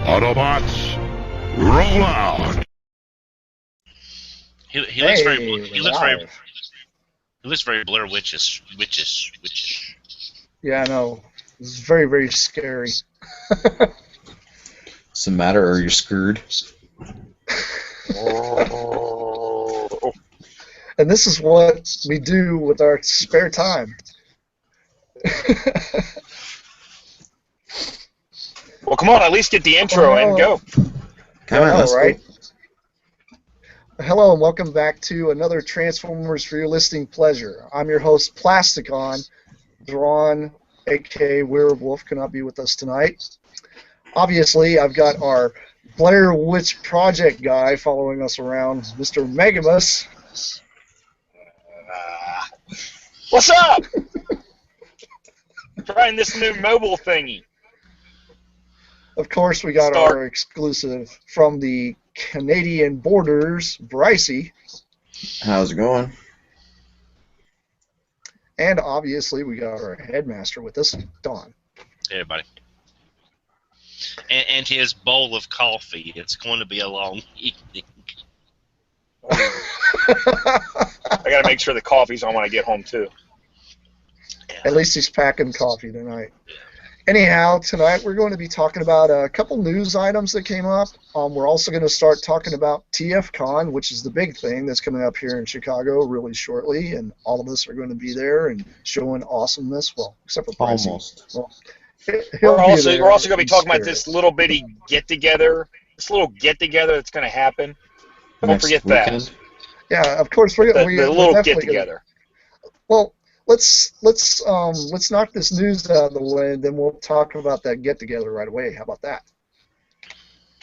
Autobots, roll out! He looks very Blair Witchish. Yeah, I know. This is very, very scary. What's the matter? Are you screwed? And this is what we do with our spare time. Well, come on, at least get the intro and go. Come on, let's right? go. Hello and welcome back to another Transformers for your listening pleasure. I'm your host, Plasticon. Drawn, aka Werewolf, cannot be with us tonight. Obviously, I've got our Blair Witch Project guy following us around, Mr. Megamus. What's up? Trying this new mobile thingy. Of course, we got our exclusive from the Canadian borders, Brycey. How's it going? And obviously, we got our headmaster with us, Don. Hey, everybody. And his bowl of coffee. It's going to be a long evening. I gotta make sure the coffee's on when I get home, too. At least he's packing coffee tonight. Anyhow, tonight we're going to be talking about a couple news items that came up. We're also going to start talking about TFCON, which is the big thing that's coming up here in Chicago really shortly, and all of us are going to be there and showing awesomeness. Well, except for Brycey. Almost. Well, we're also going to be talking about this little bitty get-together, that's going to happen. Don't forget that. Yeah, of course we're going to. The little get-together. Well, let's knock this news out of the way, and then we'll talk about that get-together right away. How about that?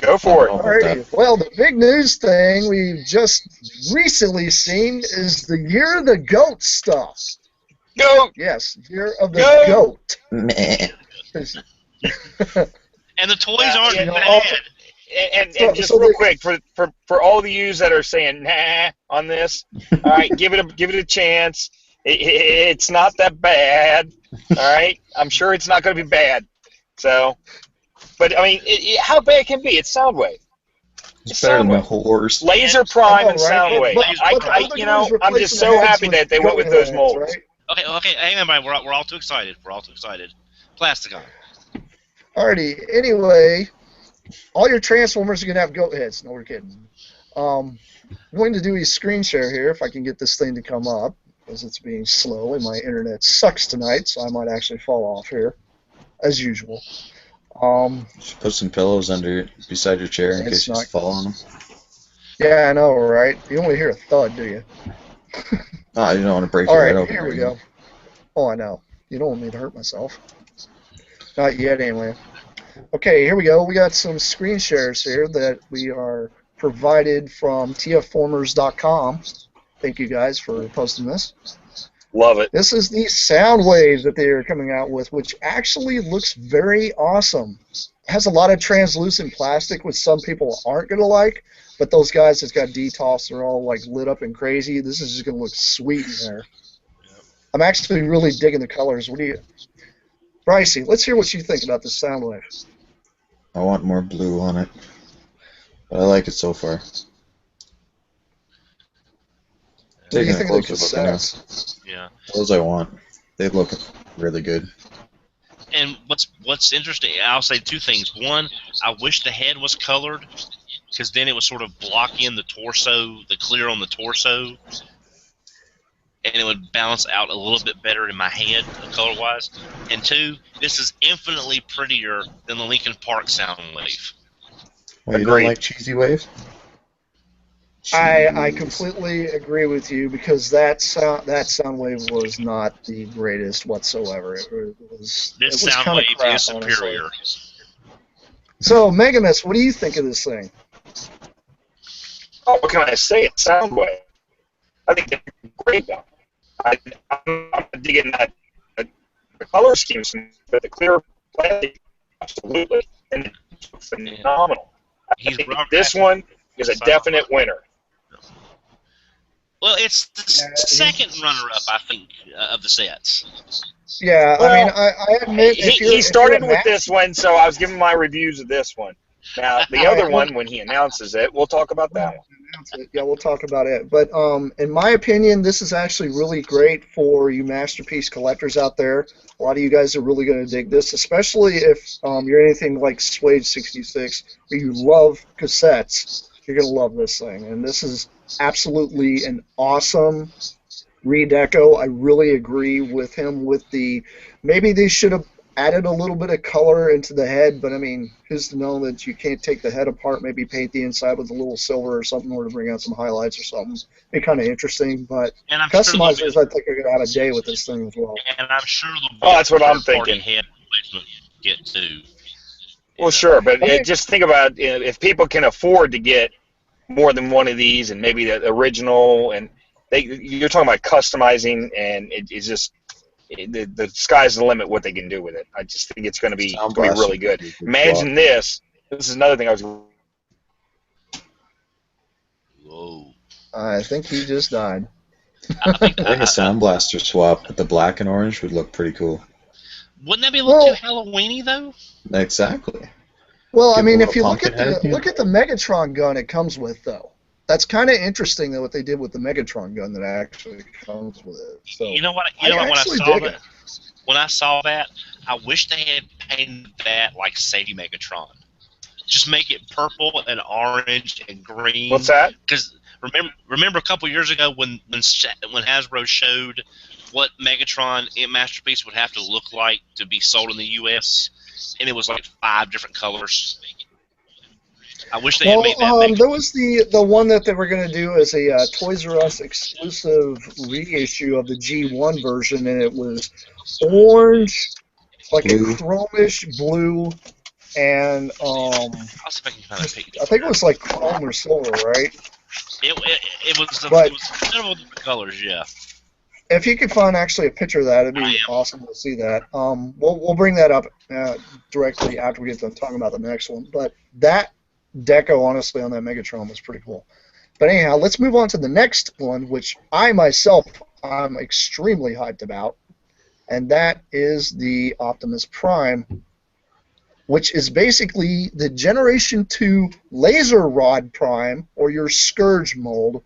Go for it. Alrighty. Well, the big news thing we've just recently seen is the Year of the Goat stuff. Goat! Yes, Year of the Goat. Meh. And the toys aren't bad. And just real quick, for all of you that are saying nah on this, all right, give it a chance. It's not that bad, all right? I'm sure it's not going to be bad. So, but, I mean, how bad can it be? It's Soundwave. It's better than a horse. Laser Prime and right? Soundwave. I'm just so happy that they went with those molds. Right? Okay, hang on, everybody. We're all too excited. Plasticon. Alrighty, anyway, all your Transformers are going to have goat heads. No, we're kidding. I'm going to do a screen share here if I can get this thing to come up, because it's being slow and my internet sucks tonight, so I might actually fall off here, as usual. Just put some pillows beside your chair in case you fall on them. Yeah, I know, right? You only hear a thud, do you? Ah, you don't want to break All your right, head open. here we go. Oh, I know. You don't want me to hurt myself. Not yet, anyway. Okay, here we go. We got some screen shares here that we are provided from tfformers.com. Thank you guys for posting this. Love it. This is the Soundwave that they are coming out with, which actually looks very awesome. It has a lot of translucent plastic, which some people aren't going to like, but those guys that's got DTOS are all like lit up and crazy. This is just going to look sweet in there. I'm actually really digging the colors. What do you... Brycey, let's hear what you think about this Soundwave. I want more blue on it, but I like it so far. What do you think of the cassettes? Yeah. Those I want. They look really good. And what's interesting, I'll say two things. One, I wish the head was colored, because then it would sort of block in the torso, the clear on the torso, and it would balance out a little bit better in my head, color-wise. And two, this is infinitely prettier than the Linkin Park Soundwave. Well, you don't like Cheesy Wave? I completely agree with you, because that Soundwave was not the greatest whatsoever. This Soundwave is superior. Honestly. So, Megamus, what do you think of this thing? Oh, what can I say? It's Soundwave. I think it's great, though. I'm digging that the color schemes, but the clear plastic, absolutely, and it's phenomenal. I think this one is a definite winner. Well, it's the second runner-up, I think, of the sets. Yeah, well, I mean, I admit... He started with this one, so I was giving my reviews of this one. Now, the other one, when he announces it, we'll talk about that one. Yeah, we'll talk about it. But in my opinion, this is actually really great for you masterpiece collectors out there. A lot of you guys are really going to dig this, especially if you're anything like Suede 66, or you love cassettes. You're going to love this thing. And this is absolutely an awesome redeco. I really agree with him with the maybe they should have added a little bit of color into the head, but I mean, who's to know that you can't take the head apart, maybe paint the inside with a little silver or something, or to bring out some highlights or something. Be kind of interesting, but customizers, I think, are going to have a day with this thing as well. And I'm sure there'll be that's what I'm thinking. Head replacement get too. Well, sure, but just think about if people can afford to get more than one of these, and maybe the original, and you're talking about customizing, and it's just the sky's the limit what they can do with it. I just think it's going to be really good. Imagine this. This is another thing I was. Whoa! I think he just died. I think a Sound Blaster swap with the black and orange would look pretty cool. Wouldn't that be a little too Halloweeny though? Exactly. Well, I mean, if you look at the Megatron gun it comes with, though, that's kind of interesting though what they did with the Megatron gun that actually comes with it. So you know what? When I saw that, I wish they had painted that like Sadie Megatron. Just make it purple and orange and green. What's that? Because remember a couple years ago when Hasbro showed what Megatron in Masterpiece would have to look like to be sold in the U.S., and it was like 5 different colors. I wish they had made that. There was the one that they were going to do as a Toys R Us exclusive reissue of the G1 version, and it was orange, like a chromish blue, and I think it was like chrome or silver, right? It was several different colors, yeah. If you could find actually a picture of that, it'd be awesome to see that. We'll bring that up directly after we get done talking about the next one. But that deco, honestly, on that Megatron was pretty cool. But anyhow, let's move on to the next one, which I'm extremely hyped about, and that is the Optimus Prime, which is basically the Generation 2 Laser Rod Prime, or your Scourge mold,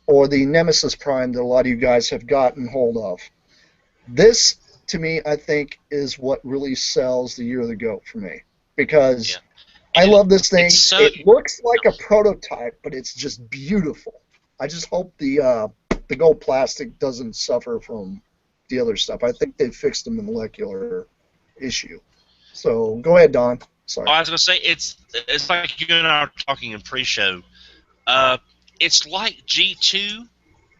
or the Nemesis Prime that a lot of you guys have gotten hold of. This, to me, I think, is what really sells the Year of the Goat for me, because I love this thing. It looks like a prototype, but it's just beautiful. I just hope the gold plastic doesn't suffer from the other stuff. I think they fixed the molecular issue. So go ahead, Don. Sorry. I was gonna say it's like you and I were talking in pre-show. It's like G2,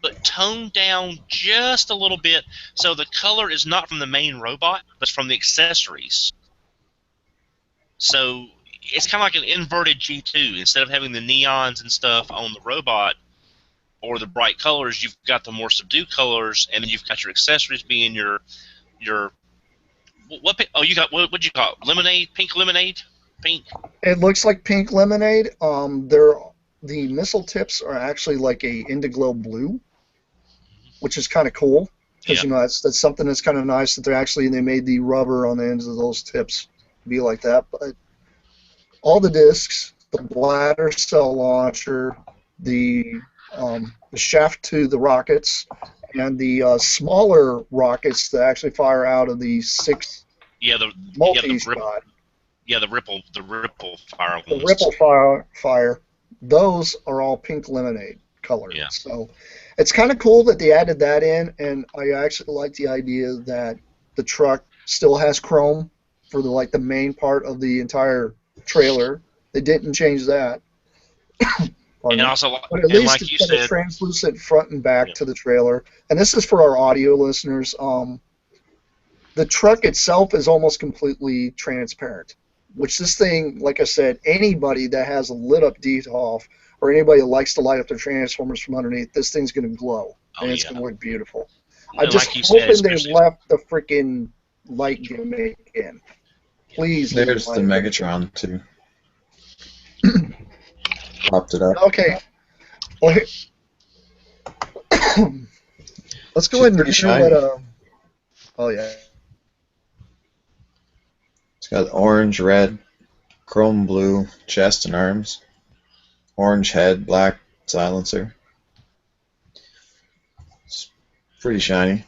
but toned down just a little bit. So the color is not from the main robot, but from the accessories. So it's kind of like an inverted G2. Instead of having the neons and stuff on the robot or the bright colors, you've got the more subdued colors, and then you've got your accessories being your you got what'd you call it? Lemonade, pink lemonade, pink. It looks like pink lemonade. The missile tips are actually like a indigo blue, which is kind of cool because you know that's something that's kind of nice that they made the rubber on the ends of those tips be like that. But all the discs, the bladder cell launcher, the shaft to the rockets, and the smaller rockets that actually fire out of the 6 multi-shot. The ripple fire ones. The ripple fire. Those are all pink lemonade colored. Yeah. So it's kind of cool that they added that in, and I actually like the idea that the truck still has chrome for the main part of the entire trailer. They didn't change that. And also, but at least it's got a translucent front and back to the trailer. And this is for our audio listeners. The truck itself is almost completely transparent, which this thing, like I said, anybody that has a lit-up DTOF or anybody that likes to light up their Transformers from underneath, this thing's going to glow, and it's going to look beautiful. I'm just hoping they left the freaking light gimmick in. Please. There's the Megatron, too. Popped it up. Okay. Well, let's go ahead and review what... oh, yeah. It's got orange, red, Chrome blue chest and arms. Orange head, black silencer. It's pretty shiny.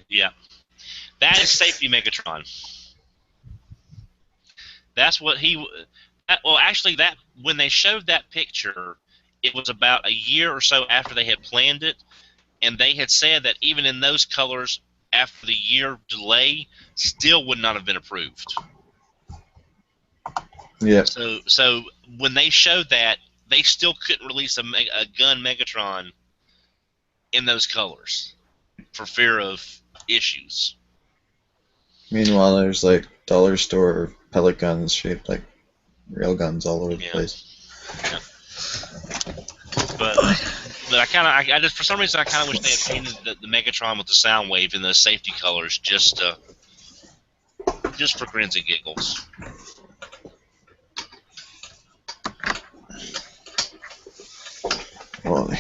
Yeah. That is safety Megatron. That's what he. Well, actually, that when they showed that picture, it was about a year or so after they had planned it, and they had said that even in those colors, after the year delay, still would not have been approved. Yeah. So when they showed that, they still couldn't release a gun Megatron in those colors for fear of issues. Meanwhile, there's like dollar store pellet guns shaped like rail guns all over the place. Yeah. But I just for some reason I kind of wish they had painted the Megatron with the Soundwave in those safety colors just for grins and giggles. Well,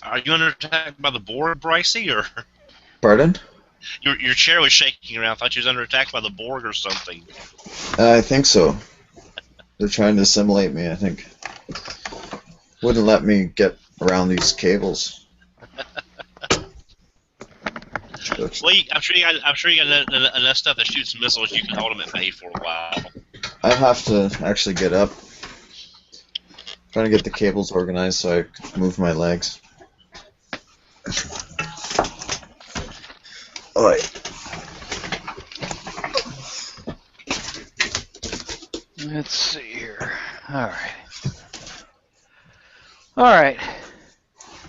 Are you under attack by the Borg, Brycey, or pardon? your chair was shaking around? I thought you was under attack by the Borg or something. I think so. They're trying to assimilate me, I think. Wouldn't let me get around these cables. Well, I'm sure you got enough stuff that shoots missiles. You can hold them at bay for a while. I have to actually get up. Trying to get the cables organized so I can move my legs. Alright. Let's see here. Alright. Alright.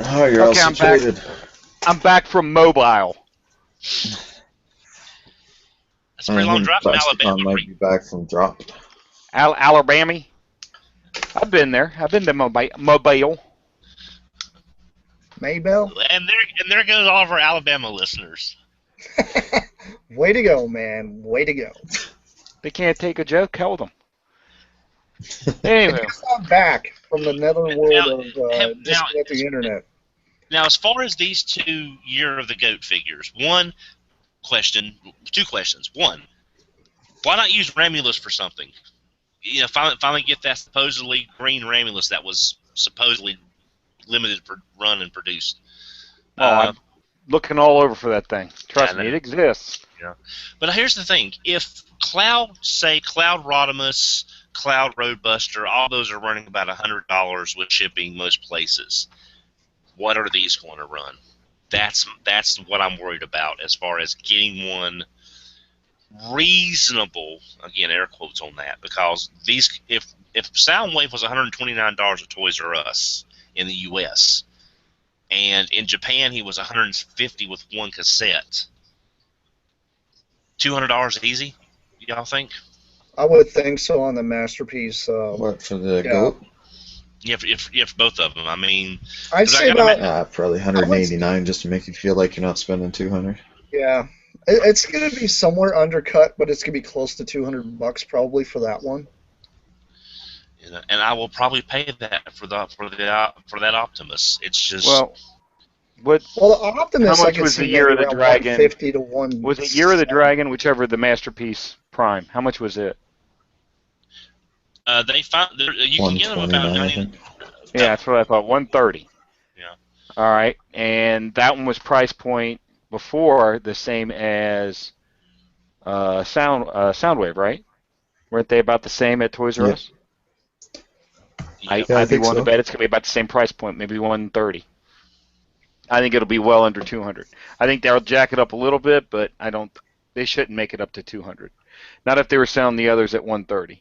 Oh, you're all Okay, situated. I'm back from mobile. That's a pretty long drive from Alabama. Might be back from drop. Alabama? I've been there. I've been to Mobile. Maybell? And there goes all of our Alabama listeners. Way to go, man. Way to go. They can't take a joke. Held them. Anyway. I'm back from the netherworld of disconnecting internet. Now, as far as these 2 Year of the Goat figures, two questions. One, why not use Ramulus for something? You know, finally get that supposedly green Ramulus that was supposedly limited for run and produced. I'm looking all over for that thing. Trust me, it exists. Yeah. But here's the thing: if Cloud Rodimus, Cloud Roadbuster, all those are running about $100 with shipping most places, what are these going to run? That's what I'm worried about as far as getting one reasonable, again, air quotes on that, because these, if Soundwave was $129 at Toys R Us in the U.S., and in Japan he was $150 with one cassette, $200 easy, y'all think? I would think so on the Masterpiece. What, for the goat? Yeah, if both of them. I mean, I'd say about probably 189 just to make you feel like you're not spending 200. Yeah, it's gonna be somewhere undercut, but it's gonna be close to $200 probably for that one. You know, and I will probably pay that for that Optimus. It's just well, the Optimus. How much was the Year of the Dragon? 50 to 1. Was it Year of the Dragon, whichever the Masterpiece Prime? How much was it? They found you can get them about 90. Yeah, that's what I thought. 130. Yeah. All right, and that one was price point before the same as Soundwave, right? Weren't they about the same at Toys R Us? Yeah. I'd be willing to bet it's going to be about the same price point, maybe 130. I think it'll be well under 200. I think they'll jack it up a little bit, but they shouldn't make it up to 200. Not if they were selling the others at 130.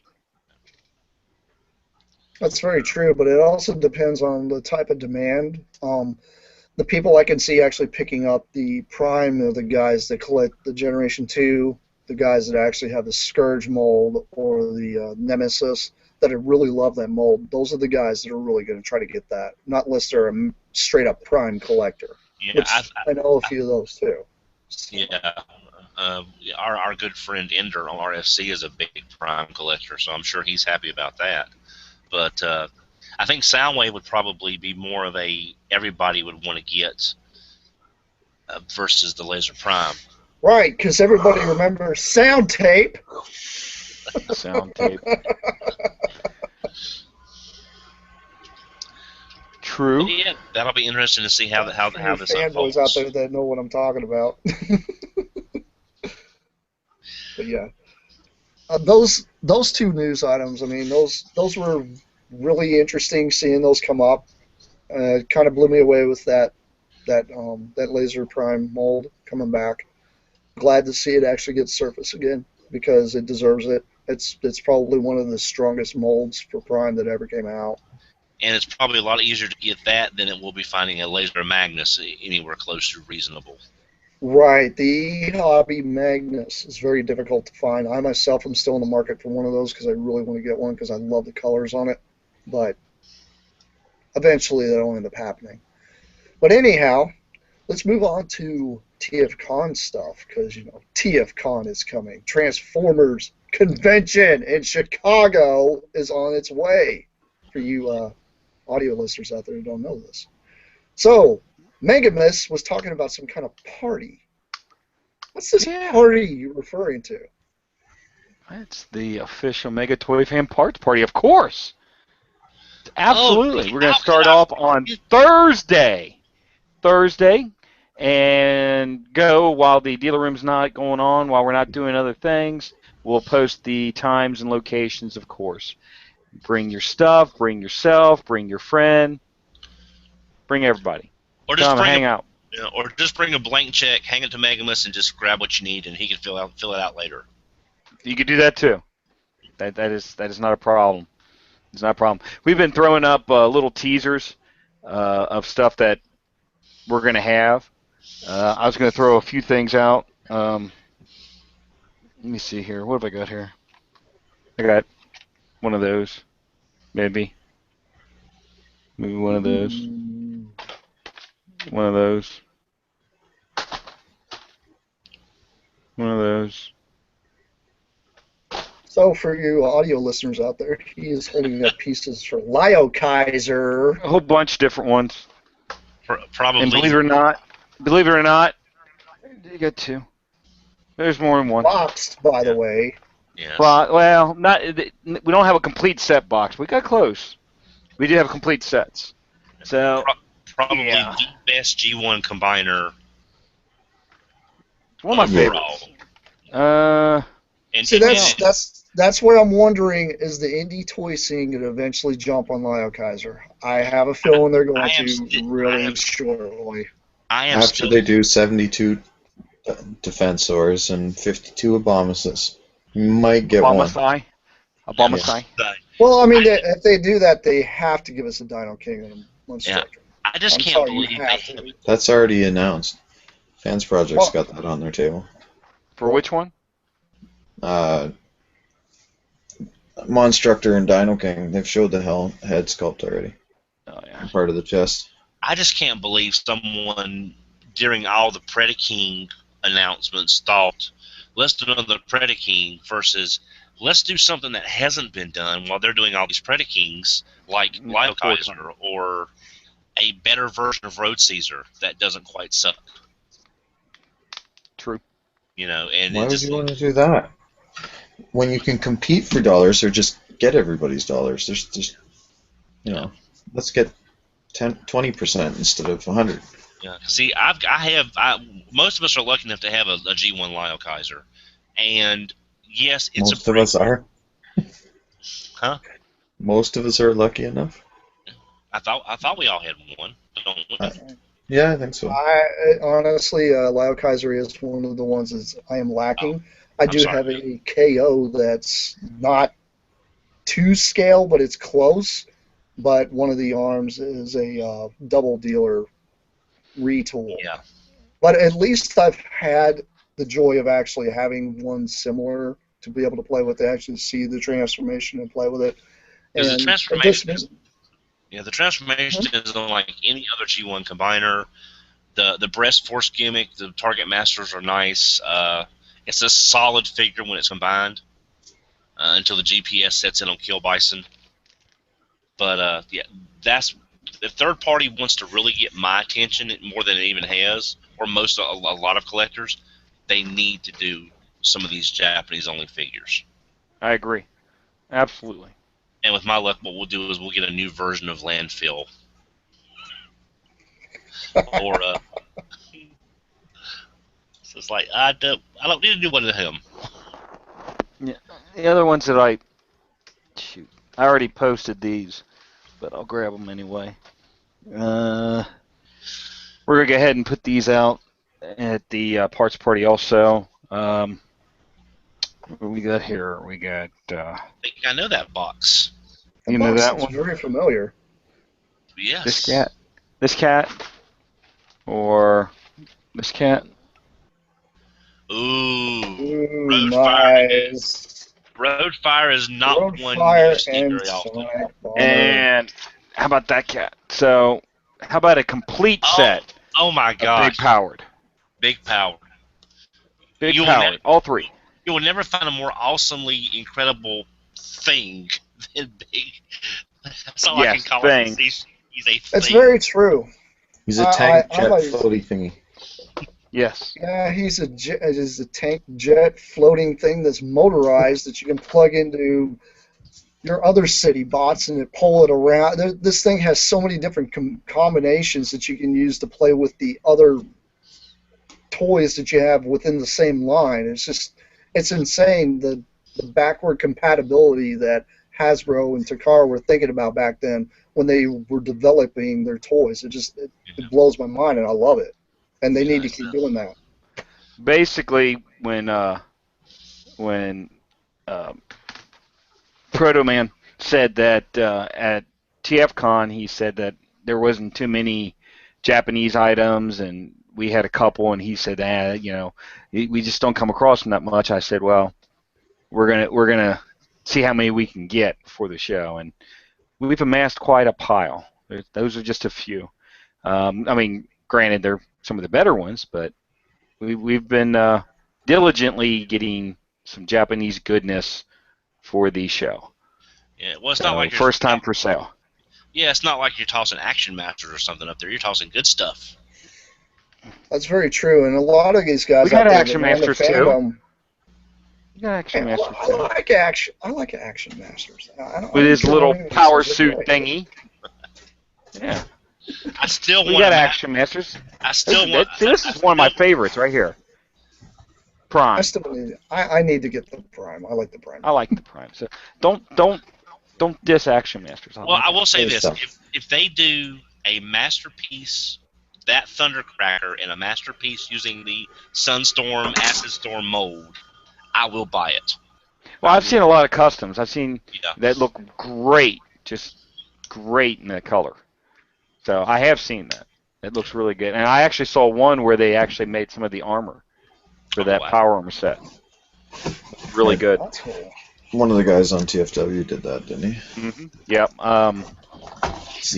That's very true, but it also depends on the type of demand. The people I can see actually picking up the Prime are the guys that collect the Generation 2, the guys that actually have the Scourge mold or the Nemesis, that really love that mold. Those are the guys that are really going to try to get that, not unless they're a straight-up Prime collector. Yeah, which I know a few of those, too. Yeah. Our good friend Ender on RFC is a big Prime collector, so I'm sure he's happy about that. But I think Soundwave would probably be more of a everybody would want to get versus the Laser Prime. Right, because everybody remembers sound tape. Sound tape. True. But yeah, that'll be interesting to see how this fanboys unfolds. out there that know what I'm talking about. But yeah, those two news items. I mean, those were really interesting. Seeing those come up, kind of blew me away with that Laser Prime mold coming back. Glad to see it actually get surface again because it deserves it. It's probably one of the strongest molds for Prime that ever came out. And it's probably a lot easier to get that than it will be finding a Laser Magnus anywhere close to reasonable. Right, the Hobby Magnus is very difficult to find. I myself am still in the market for one of those because I really want to get one because I love the colors on it. But eventually that'll end up happening. But anyhow, let's move on to TFCON stuff because, TFCON is coming. Transformers Convention in Chicago is on its way for you audio listeners out there who don't know this. So, Megamus was talking about some kind of party. What's this party you're referring to? It's the official Mega Toy Fan Parts Party, of course. Absolutely. We're going to start off on Thursday, and go while the dealer room's not going on, while we're not doing other things. We'll post the times and locations, of course. Bring your stuff, bring yourself, bring your friend, bring everybody. Or just come hang out. Or just bring a blank check, hang it to Megamus, and just grab what you need, and he can fill it out later. You could do that too. That is not a problem. It's not a problem. We've been throwing up little teasers of stuff that we're going to have. I was going to throw a few things out. Let me see here. What have I got here? I got one of those, maybe one of those. One of those. One of those. So for you audio listeners out there, he is holding up pieces for Lio Kaiser. A whole bunch of different ones. Probably. And believe it or not, you got two. There's more than one. Boxed, by the way. Yes. Well, we don't have a complete set box. We got close. We do have complete sets. So probably the best G1 combiner. One of my favorites. See, that's where I'm wondering, is the indie toy scene going to eventually jump on Lio Kaiser? I have a feeling they're going to really shortly. After they do 72 Defensors and 52 Abomases. You might get one. Abomasai. Well, I mean, if they do that, they have to give us a Dino King and a Monster. I just can't believe That's already announced. Fans Project's got that on their table. For which one? Monstructor and Dino King. They've showed the head sculpt already. Oh yeah. Part of the chest. I just can't believe someone during all the Predaking announcements thought, let's do another Predaking versus let's do something that hasn't been done while they're doing all these Predakings, like Lio Kaiser or a better version of Road Caesar that doesn't quite suck. True. And why would you want to do that? When you can compete for dollars or just get everybody's dollars, there's just, let's get 20% instead of 100. Yeah. See, most of us are lucky enough to have a G1 Lio Kaiser, and yes, it's most of us are. Huh? Most of us are lucky enough. I thought we all had one. Yeah, I think so. Honestly, Lio Kaiser is one of the ones that I am lacking. I do have a KO that's not to scale, but it's close. But one of the arms is a double dealer retool. Yeah. But at least I've had the joy of actually having one similar to be able to play with, to actually see the transformation and play with it. And the transformation is unlike any other G1 combiner. The breast force gimmick, the target masters are nice. It's a solid figure when it's combined until the GPS sets in on Kill Bison. But yeah, that's if third party wants to really get my attention more than it even has, or a lot of collectors, they need to do some of these Japanese only figures. I agree. Absolutely. And with my luck, what we'll do is we'll get a new version of Landfill, or so it's like I don't need to do one of him. Yeah. The other ones that I already posted these, but I'll grab them anyway. We're gonna go ahead and put these out at the parts party also. What do we got here? We got. I think I know that box. You know that one? Very familiar. Yes. This cat, or this cat. Ooh, Nice. Road Fire is not Road one Fire you see and very often. Sonic Bomber. And how about that cat? So, how about a complete set? Oh my of gosh. Big powered. Big powered. Big You will powered. All three. You will never find a more awesomely incredible thing than Big. That's all I can call it. He's a thing. It's very true. He's a tank jet like- floaty thingy. Yes. Yeah, he's a tank jet floating thing that's motorized that you can plug into your other city bots and pull it around. This thing has so many different combinations that you can use to play with the other toys that you have within the same line. It's insane the backward compatibility that Hasbro and Takara were thinking about back then when they were developing their toys. It blows my mind, and I love it. And they need to keep doing that. Basically, when Proto Man said that at TFCON, he said that there wasn't too many Japanese items, and we had a couple, and he said, we just don't come across them that much. I said, well, we're gonna see how many we can get for the show, and we've amassed quite a pile. Those are just a few. Granted, they're some of the better ones, but we've been diligently getting some Japanese goodness for the show. Yeah, well, it's not like first time for sale. Yeah, it's not like you're tossing Action Masters or something up there. You're tossing good stuff. That's very true, and a lot of these guys we got out there Action Masters too. We got Action Masters too. I like Action Masters. With his little power suit thingy. Yeah. I still we want got Action Masters. I still want. This is one of my favorites right here. Prime. I need to get the Prime. I like the Prime. I like the Prime. So don't diss Action Masters. I will say this: if they do a masterpiece, that Thundercracker, and a masterpiece using the Sunstorm, Acid Storm mold, I will buy it. Well, I've seen a lot of customs. I've seen that look great, just great in that color. So I have seen that. It looks really good. And I actually saw one where they actually made some of the armor for that power armor set. Really good. That's cool. One of the guys on TFW did that, didn't he? Mm-hmm. Yep.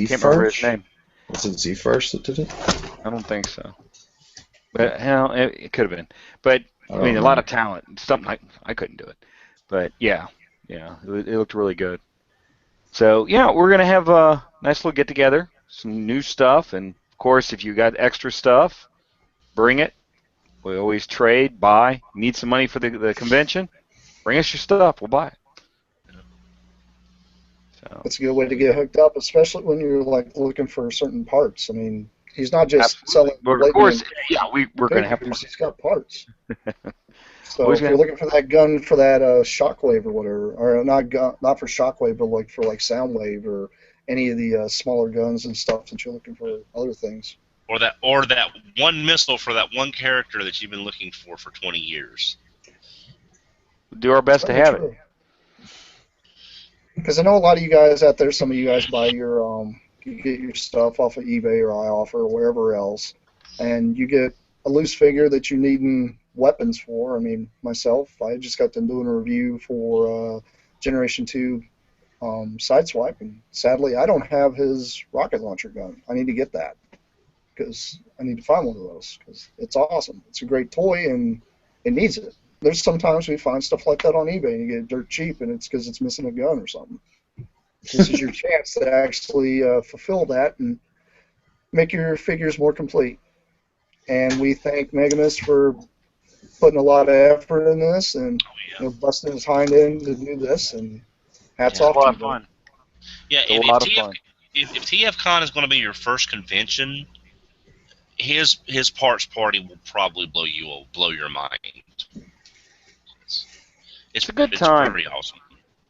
Can't remember his name. Was it Z-Farce that did it? I don't think so. But hell, it could have been. But I mean, a lot of talent. Something I couldn't do it. But yeah, it looked really good. So yeah, we're gonna have a nice little get together, some new stuff, and of course, if you got extra stuff, bring it. We always trade, buy. Need some money for the convention? Bring us your stuff. We'll buy it. So that's a good way to get hooked up, especially when you're looking for certain parts. I mean, he's not just selling. But of course, we're going to have parts. He's got parts. So if you're looking for that gun for that Shockwave or whatever, or not for Shockwave, but for Soundwave or any of the smaller guns and stuff that you're looking for other things. Or that one missile for that one character that you've been looking for 20 years. We'll do our best to have it. Because I know a lot of you guys out there, some of you guys buy you get your stuff off of eBay or iOffer or wherever else, and you get a loose figure that you need weapons for. I mean, myself, I just got done doing a review for Generation 2 Sideswipe, and sadly, I don't have his rocket launcher gun. I need to get that because I need to find one of those because it's awesome. It's a great toy and it needs it. There's sometimes we find stuff like that on eBay and you get it dirt cheap and it's because it's missing a gun or something. This is your chance to actually fulfill that and make your figures more complete. And we thank Megamus for putting a lot of effort in this and busting his hind end to do this. And hats Yeah. off A lot to of you. Bro. fun. Yeah, It's a lot of fun. if TFCon is going to be your first convention, his parts party will probably blow your mind. It's a good time. Pretty awesome.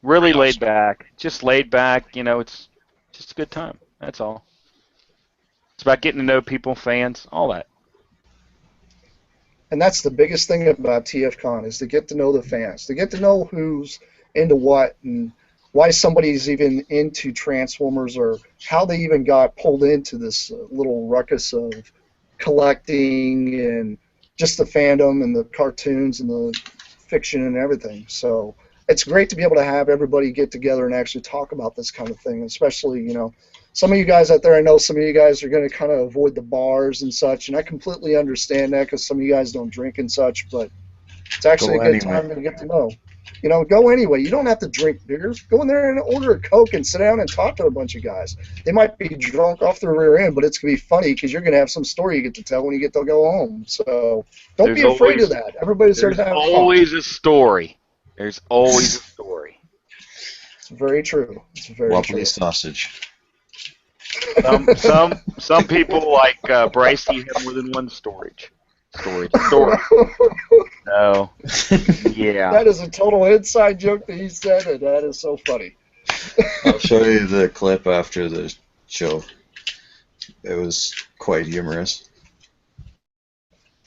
Really Pretty laid awesome. back. Just laid back. You know, it's just a good time. That's all. It's about getting to know people, fans, all that. And that's the biggest thing about TFCon is to get to know the fans, to get to know who's into what and why somebody's even into Transformers or how they even got pulled into this little ruckus of collecting and just the fandom and the cartoons and the fiction and everything. So it's great to be able to have everybody get together and actually talk about this kind of thing, especially, some of you guys out there, I know some of you guys are going to kind of avoid the bars and such, and I completely understand that because some of you guys don't drink and such, but it's actually Go a good anyway. time to get to know. Go anyway. You don't have to drink beers. Go in there and order a Coke and sit down and talk to a bunch of guys. They might be drunk off their rear end, but it's going to be funny because you're going to have some story you get to tell when you get to go home. So don't There's be afraid always- of that. Everybody's there to There's have always fun. a story. There's always a story. It's very true. It's very Wobbly true. sausage. Some people like Bracey have more than one story. Story. No. Yeah. That is a total inside joke that he said, and that is so funny. I'll show you the clip after the show. It was quite humorous.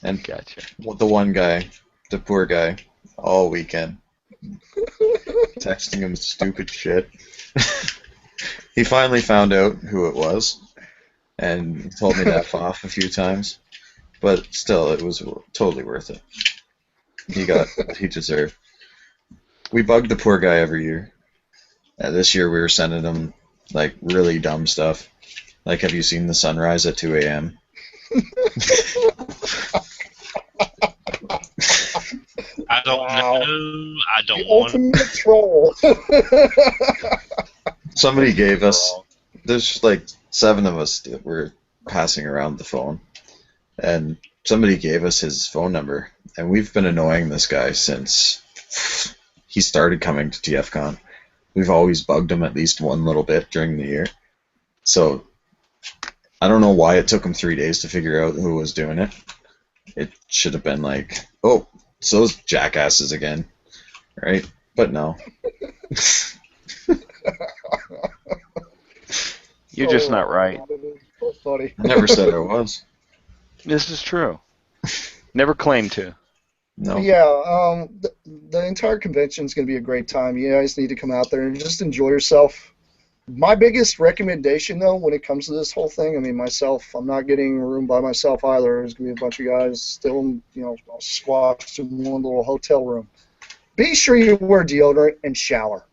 And Gotcha. the one guy, the poor guy, all weekend, texting him stupid shit. He finally found out who it was, and he told me to F off a few times. But still, it was totally worth it. He got what he deserved. We bug the poor guy every year. This year we were sending him like really dumb stuff. Like, have you seen the sunrise at 2 a.m.? I don't Wow. know. I don't The want. ultimate troll. Somebody gave us, there's like 7 of us that were passing around the phone, and somebody gave us his phone number, and we've been annoying this guy since he started coming to TFCon. We've always bugged him at least one little bit during the year. So I don't know why it took him 3 days to figure out who was doing it. It should have been like, oh, it's those jackasses again, right? But no. You're just not right. That is so funny. I never said I was. This is true. Never claimed to. No. Yeah, the entire convention is going to be a great time. You guys need to come out there and just enjoy yourself. My biggest recommendation, though, when it comes to this whole thing, I mean, myself, I'm not getting a room by myself either. There's going to be a bunch of guys still, squashed in one little hotel room. Be sure you wear deodorant and shower.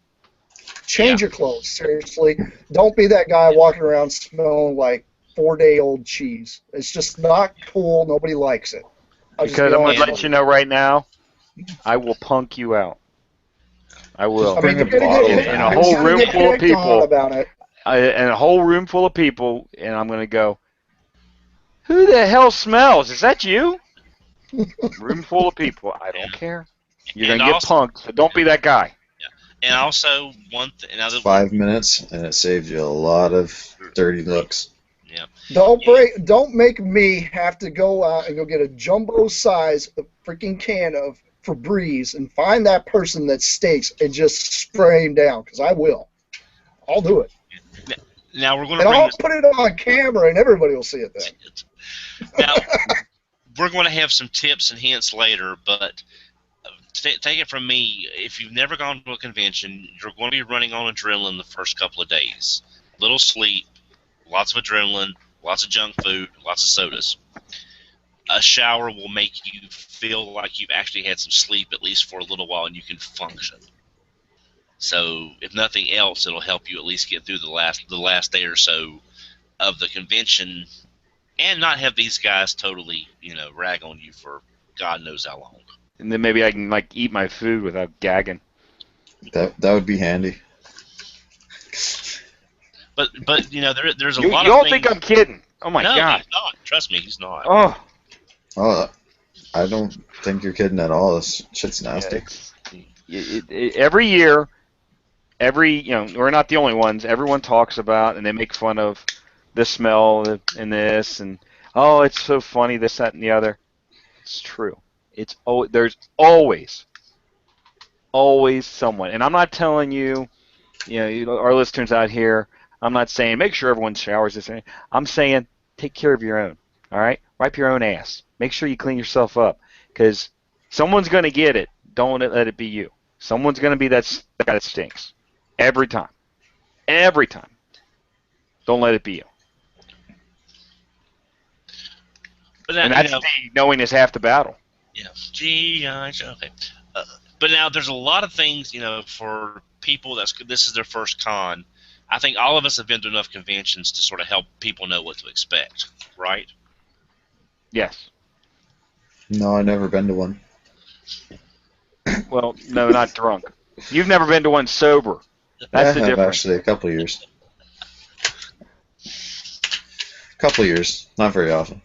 Change your clothes, seriously. Don't be that guy walking around smelling like 4-day-old cheese. It's just not cool. Nobody likes it. Because I'm going to let you know right now, I will punk you out. I will. I mean, Bring you're a gonna bottle get, of in a you're whole gonna room get full of picked on people. about it. And a whole room full of people, and I'm going to go, who the hell smells? Is that you? Room full of people. I don't care. You're going And to get also- punked, so don't be that guy. And also one thing. Now that 5 minutes, and it saved you a lot of dirty looks. Don't make me have to go out and go get a jumbo size freaking can of Febreze and find that person that stinks and just spray him down, because I will. I'll do it. now we're going to And bring I'll this. put it on camera and everybody will see it then. Now we're going to have some tips and hints later, but take it from me. If you've never gone to a convention, you're going to be running on adrenaline the first couple of days. Little sleep, lots of adrenaline, lots of junk food, lots of sodas. A shower will make you feel like you've actually had some sleep at least for a little while and you can function. So if nothing else, it'll help you at least get through the last day or so of the convention and not have these guys totally, rag on you for God knows how long. And then maybe I can eat my food without gagging. That would be handy. But you know, there's a You lot you of all things. think I'm kidding? Oh my No, God! he's not. Trust me, he's not. Oh, Oh, I don't think you're kidding at all. This shit's yeah, nasty. every year, we're not the only ones. Everyone talks about and they make fun of the smell and this and oh, it's so funny this, that, and the other. It's true. There's always someone, and I'm not telling you, our listeners out here. I'm not saying make sure everyone showers this. I'm saying take care of your own. All right, wipe your own ass. Make sure you clean yourself up because someone's going to get it. Don't let it be you. Someone's going to be that guy that stinks every time. Every time. Don't let it be you. But And that, that's knowing is half the battle. Yeah. G.I. Joe. Okay. But now there's a lot of things, for people this is their first con. I think all of us have been to enough conventions to sort of help people know what to expect, right? Yes. No, I've never been to one. Well, no, not drunk. You've never been to one sober. That's I the have difference. actually a couple years. Couple years, not very often.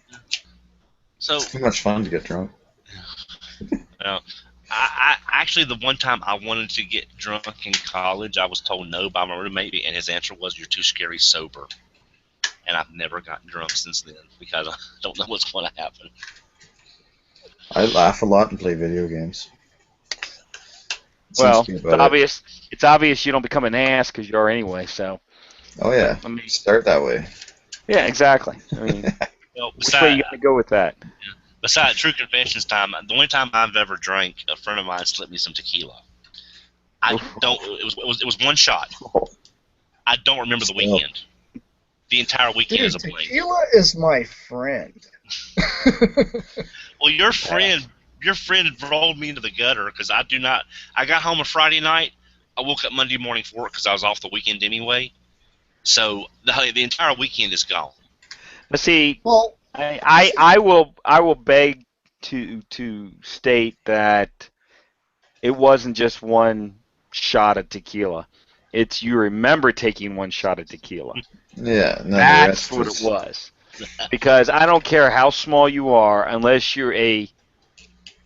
So, It's too much fun to get drunk. I actually, the one time I wanted to get drunk in college, I was told no by my roommate, and his answer was, "You're too scary sober." And I've never gotten drunk since then because I don't know what's going to happen. I laugh a lot and play video games. Well, Seems to be it's about it. obvious. It's obvious you don't become an ass because you are anyway. So. Oh yeah, start that way. Yeah, exactly. I mean, Well, which way you got to go with that? Besides true confessions time, the only time I've ever drank, a friend of mine slipped me some tequila. It was one shot. I don't remember the weekend. The entire weekend is a blank. Tequila is my friend. Well, your friend rolled me into the gutter because I do not. I got home a Friday night. I woke up Monday morning for work because I was off the weekend anyway. So the entire weekend is gone. But see, Well, I will beg to state that it wasn't just one shot of tequila. It's you remember taking one shot of tequila. Yeah, no, That's what it was. Because I don't care how small you are, unless you're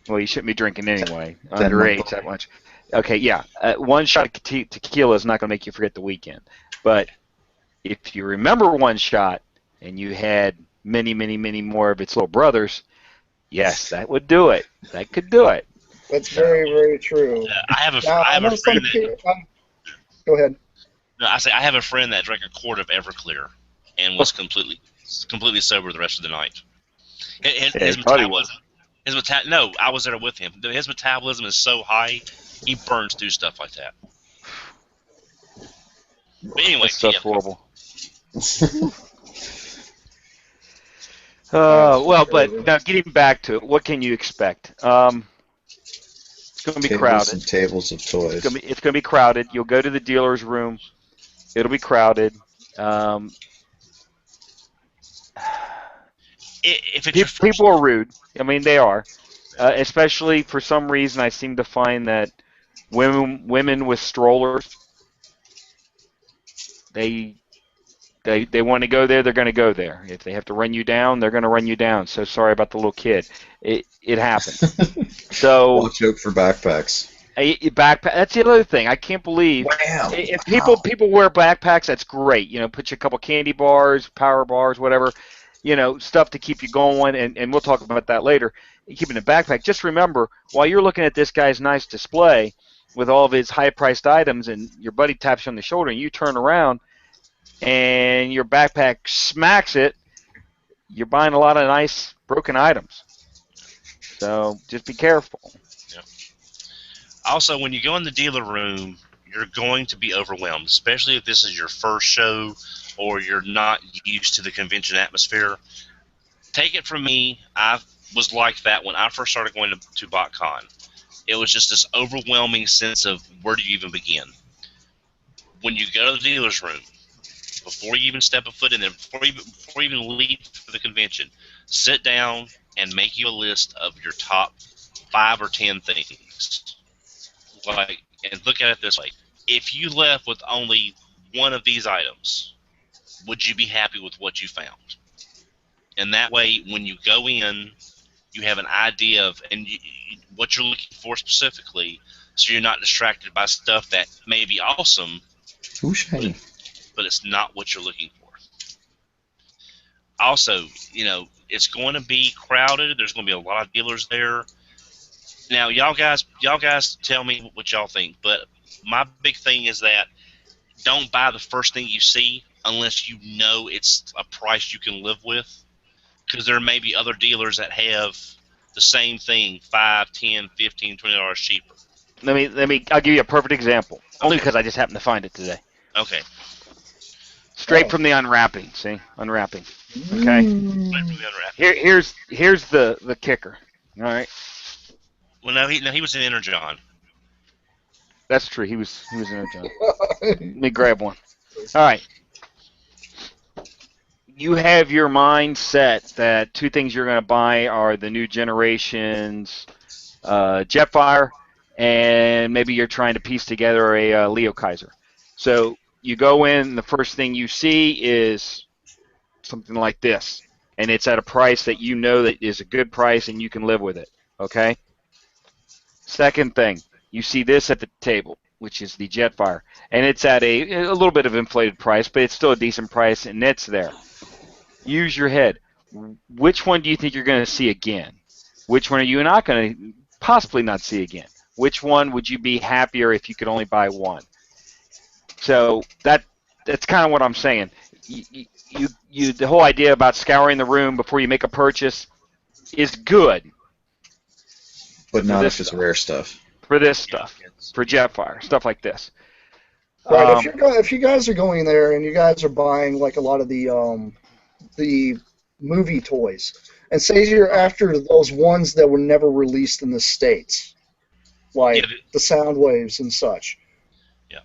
well, you shouldn't be drinking anyway, underage that much. Okay, yeah, one shot of tequila is not going to make you forget the weekend. But if you remember one shot and you had many, many, many more of its little brothers, yes, that would do it. That could do it. That's very, very true. I have a friend that. Go ahead. No, I have a friend that drank a quart of Everclear and was completely sober the rest of the night. His metabolism. No, I was there with him. His metabolism is so high, he burns through stuff like that. But anyway, that's horrible. Well, but now getting back to it, what can you expect? It's going to be crowded. And tables of toys. It's going to be crowded. You'll go to the dealer's room. It'll be crowded. People are rude. I mean, they are. Especially for some reason, I seem to find that women with strollers, they want to go there, they're going to go there. If they have to run you down, they're going to run you down. So sorry about the little kid. It happens. So watch out for backpacks. Backpack. That's the other thing. I can't believe if people wear backpacks. That's great. Put you a couple candy bars, power bars, whatever. Stuff to keep you going. And we'll talk about that later. Keeping a backpack. Just remember, while you're looking at this guy's nice display with all of his high-priced items, and your buddy taps you on the shoulder, and you turn around, and your backpack smacks it, you're buying a lot of nice broken items. So just be careful. Yeah. Also, when you go in the dealer room, you're going to be overwhelmed, especially if this is your first show or you're not used to the convention atmosphere. Take it from me, I was like that when I first started going to BotCon. It was just this overwhelming sense of where do you even begin? When you go to the dealer's room, before you even step a foot in there, before you even leave for the convention, sit down and make you a list of your top 5 or 10 things. And look at it this way: if you left with only one of these items, would you be happy with what you found? And that way, when you go in, you have an idea of what you're looking for specifically, so you're not distracted by stuff that may be awesome, Ooh, shiny. but it's not what you're looking for. Also, it's going to be crowded. There's going to be a lot of dealers there. Now, y'all guys tell me what y'all think, but my big thing is that don't buy the first thing you see unless you know it's a price you can live with, because there may be other dealers that have the same thing $5, $10, $15, $20 cheaper. I'll give you a perfect example, only because I just happened to find it today. Okay. Straight from the unwrapping. See, unwrapping. Okay. Here's the kicker. All right. Well, no, he was in Energon. That's true. He was in Energon. Let me grab one. All right. You have your mind set that two things you're going to buy are the new generation's Jetfire, and maybe you're trying to piece together a Leo Kaiser. So you go in, the first thing you see is something like this, and it's at a price that you know that is a good price and you can live with it, okay? Second thing, you see this at the table, which is the Jetfire, and it's at a little bit of inflated price, but it's still a decent price, and it's there. Use your head. Which one do you think you're going to see again? Which one are you not going to possibly not see again? Which one would you be happier if you could only buy one? So that's kind of what I'm saying. The whole idea about scouring the room before you make a purchase is good. But not if it's rare stuff. For this stuff, for Jetfire, stuff like this. All right, if you guys are going there and you guys are buying like a lot of the movie toys, and say you're after those ones that were never released in the States, like the sound waves and such. Yeah.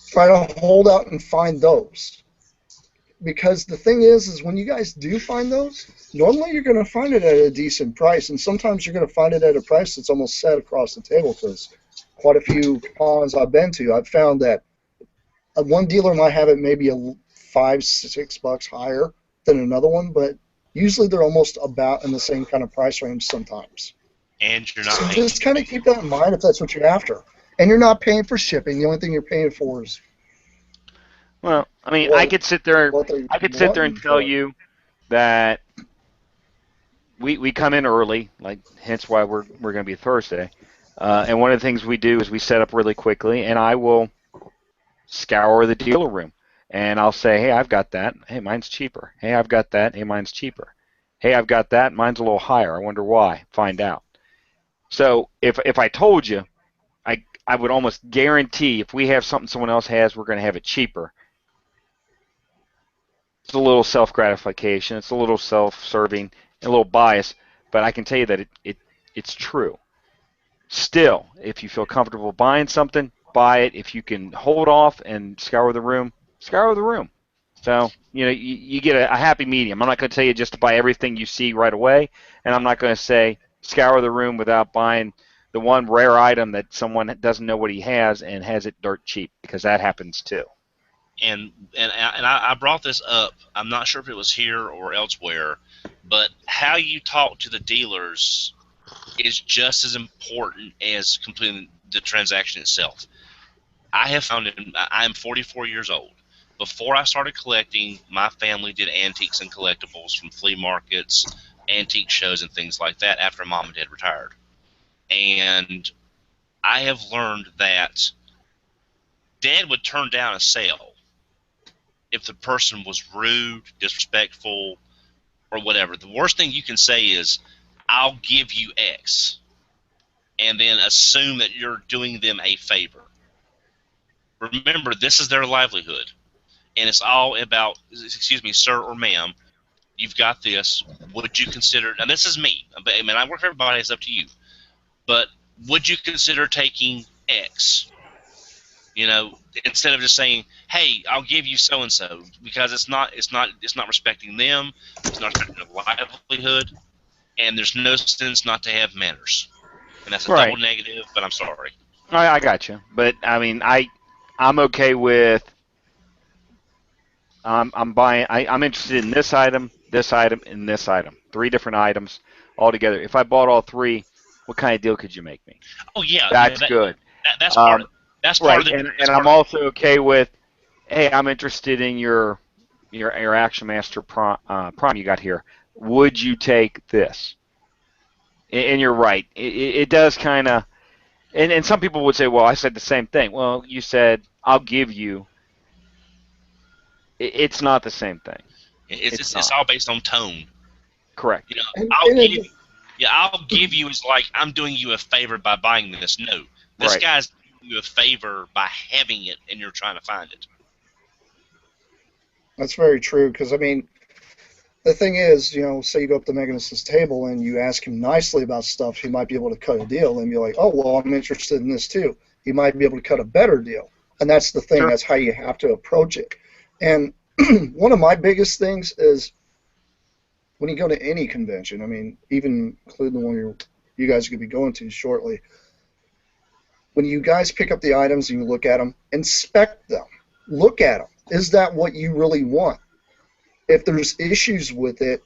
Try to hold out and find those. Because the thing is when you guys do find those, normally you're going to find it at a decent price, and sometimes you're going to find it at a price that's almost set across the table, because quite a few cons I've been to, I've found that one dealer might have it maybe $5, $6 higher than another one, but usually they're almost about in the same kind of price range sometimes. And you're not so just kind of keep that in mind if that's what you're after. And you're not paying for shipping. The only thing you're paying for is... Well, I mean, I could sit there and tell you that we come in early, like hence why we're going to be Thursday. And one of the things we do is we set up really quickly, and I will scour the dealer room. And I'll say, hey, I've got that. Hey, mine's cheaper. Hey, I've got that. Hey, mine's cheaper. Hey, I've got that. Mine's a little higher. I wonder why. Find out. So if I told you, I would almost guarantee if we have something someone else has, we're going to have it cheaper. It's a little self-gratification. It's a little self-serving, a little bias, but I can tell you that it's true. Still, if you feel comfortable buying something, buy it. If you can hold off and scour the room, scour the room. So, you get a happy medium. I'm not going to tell you just to buy everything you see right away, and I'm not going to say scour the room without buying the one rare item that someone doesn't know what he has and has it dirt cheap, because that happens too. And I brought this up. I'm not sure if it was here or elsewhere, but how you talk to the dealers is just as important as completing the transaction itself. I have found I'm 44 years old. Before I started collecting, my family did antiques and collectibles from flea markets, antique shows, and things like that after Mom and Dad retired. And I have learned that Dad would turn down a sale if the person was rude, disrespectful, or whatever. The worst thing you can say is, I'll give you X, and then assume that you're doing them a favor. Remember, this is their livelihood, and it's all about, excuse me, sir or ma'am, you've got this. Would you consider, and this is me, I mean, I work for everybody, it's up to you, but would you consider taking X? Instead of just saying, "Hey, I'll give you so and so," because it's not respecting them, it's not respecting their livelihood, and there's no sense not to have manners. And that's a double negative, but I'm sorry. I got you, but I mean, I'm okay with I'm buying. I'm interested in this item, and this item. 3 different items all together. If I bought all 3, what kind of deal could you make me? Oh yeah, That's good. that's part. That's part Right, of the. and I'm also okay with, hey, I'm interested in your Action Master Prime you got here. Would you take this? And you're right. It does kind of, and some people would say, well, I said the same thing. Well, you said I'll give you. It's not the same thing. It's all based on tone. Correct. You know, And, I'll and give. Yeah, I'll give you is like I'm doing you a favor by buying this. No, this Right. guy's doing you a favor by having it, and you're trying to find it. that's very true, because, I mean, the thing is, say you go up to Magnus's table and you ask him nicely about stuff, he might be able to cut a deal, and be like, oh, well, I'm interested in this too. He might be able to cut a better deal. And that's the thing. Sure. That's how you have to approach it. And one of my biggest things is when you go to any convention, I mean, even including the one you guys are going to be going to shortly, when you guys pick up the items and you look at them, inspect them. Look at them. Is that what you really want? If there's issues with it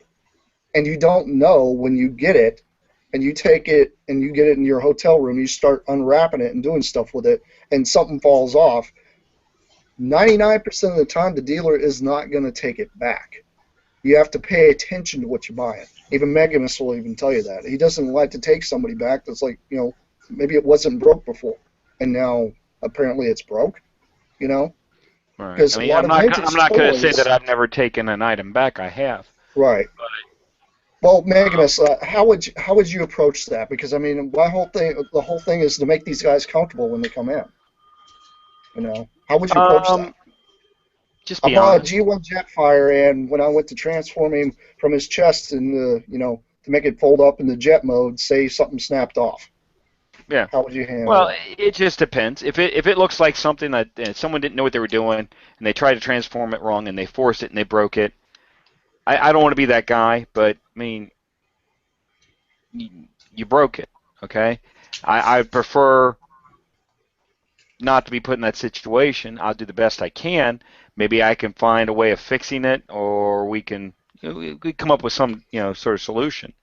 and you don't know when you get it, and you take it and you get it in your hotel room, you start unwrapping it and doing stuff with it, and something falls off, 99% of the time the dealer is not going to take it back. You have to pay attention to what you're buying. Even Megamus will even tell you that. He doesn't like to take somebody back that's like, maybe it wasn't broke before, and now apparently it's broke, Right. Because I mean, a lot I'm of not going to say toys- that I've never taken an item back. I have. Right. Well, Megamus, how would you approach that? Because, I mean, the whole thing is to make these guys comfortable when they come in. How would you approach that? Just I be bought a honest. G1 Jetfire, and when I went to transform him from his chest and to make it fold up in the jet mode, say something snapped off. Yeah. How would you handle Well, it? it just depends. If it looks like something that someone didn't know what they were doing and they tried to transform it wrong and they forced it and they broke it, I don't want to be that guy. But I mean, you broke it. Okay. I prefer not to be put in that situation. I'll do the best I can. Maybe I can find a way of fixing it, or we can we come up with some sort of solution.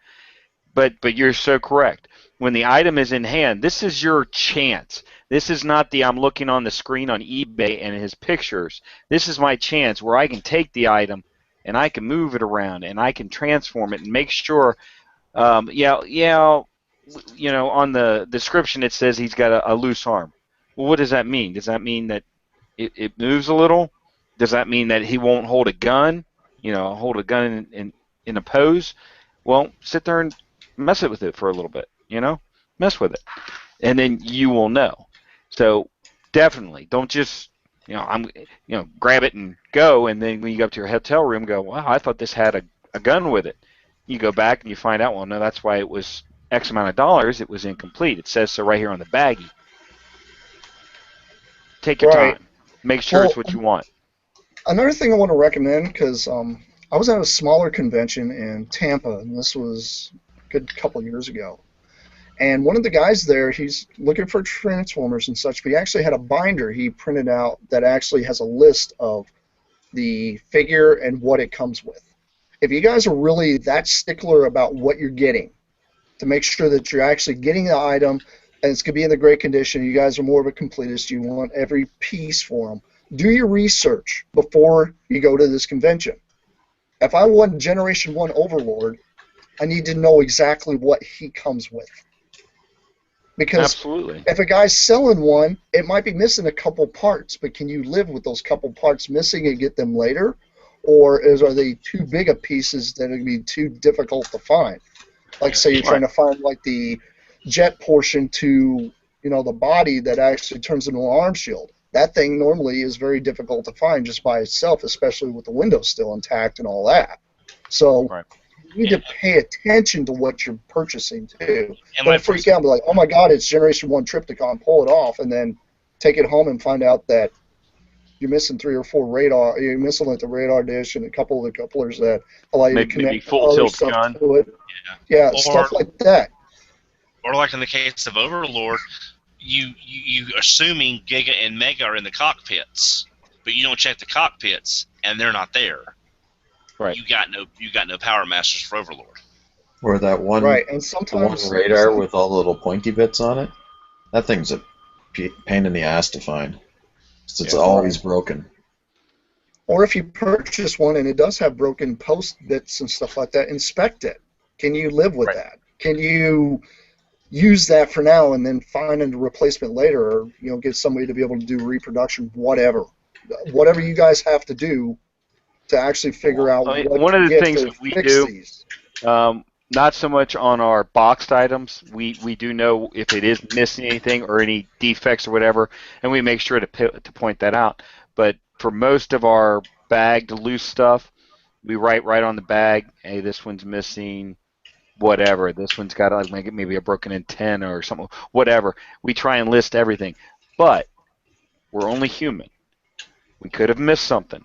But you're so correct. When the item is in hand, this is your chance. This is not the I'm looking on the screen on eBay and his pictures. This is my chance where I can take the item and I can move it around and I can transform it and make sure. On the description it says he's got a loose arm. Well, what does that mean? Does that mean that it moves a little? Does that mean that he won't hold a gun? Hold a gun in a pose? Well, sit there and mess with it for a little bit. Mess with it, and then you will know. So definitely don't just grab it and go, and then when you go up to your hotel room, go, wow, I thought this had a gun with it. You go back and you find out, well, no, that's why it was X amount of dollars. It was incomplete. It says so right here on the baggie. Take your Right. time. Make sure Well, it's what you want. Another thing I want to recommend, because I was at a smaller convention in Tampa, and this was a good couple of years ago. And one of the guys there, he's looking for Transformers and such, but he actually had a binder he printed out that actually has a list of the figure and what it comes with. If you guys are really that stickler about what you're getting, to make sure that you're actually getting the item and it's going to be in the great condition, you guys are more of a completist, you want every piece for them, do your research before you go to this convention. If I want Generation 1 Overlord, I need to know exactly what he comes with. Because Absolutely. if a guy's selling one, it might be missing a couple parts, but can you live with those couple parts missing and get them later? Or are they too big of pieces that are going to be too difficult to find? Like, say you're trying to find, like, the jet portion to, the body that actually turns into an arm shield. That thing normally is very difficult to find just by itself, especially with the windows still intact and all that. So you need to pay attention to what you're purchasing, too. Don't freak out and be like, oh, my God, it's Generation 1 Triptychon, pull it off, and then take it home and find out that you're missing 3 or 4 radar. You're missing like the radar dish and a couple of the couplers that allow you to connect full other tilt stuff gun. to it. Yeah, stuff like that. Or like in the case of Overlord, you assuming Giga and Mega are in the cockpits, but you don't check the cockpits, and they're not there, Right. you got no Power Masters for Overlord. Or that one, Right, and the one sometimes radar with all the little pointy bits on it. That thing's a pain in the ass to find. 'Cause it's Yeah. always broken. or if you purchase one and it does have broken post bits and stuff like that, inspect it. Can you live with Right. that? Can you use that for now and then find a replacement later, or get somebody to be able to do reproduction, whatever you guys have to do to actually figure out I mean, what one to of the get things to that we fix do, these. not so much on our boxed items. We do know if it is missing anything or any defects or whatever, and we make sure to point that out. But for most of our bagged loose stuff, we write right on the bag, hey, this one's missing whatever. This one's got like maybe a broken antenna or something, whatever. We try and list everything. But we're only human. We could have missed something.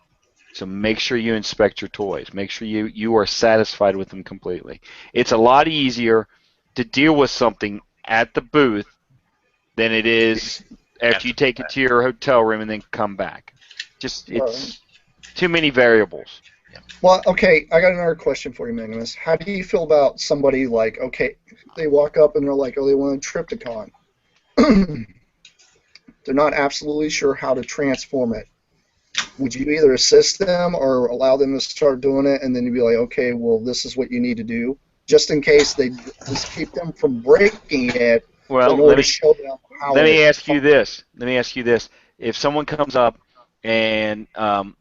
So make sure you inspect your toys. Make sure you are satisfied with them completely. It's a lot easier to deal with something at the booth than it is after you take it to your hotel room and then come back. Just it's too many variables. Well, okay, I got another question for you, Magnus. How do you feel about somebody like, okay, they walk up and they're like, oh, they want a TFCON. They're not absolutely sure how to transform it. Would you either assist them or allow them to start doing it, and then you'd be like, okay, well, this is what you need to do, just in case they just keep them from breaking it, Well, in order to show them how let me it ask you this. Let me ask you this. If someone comes up and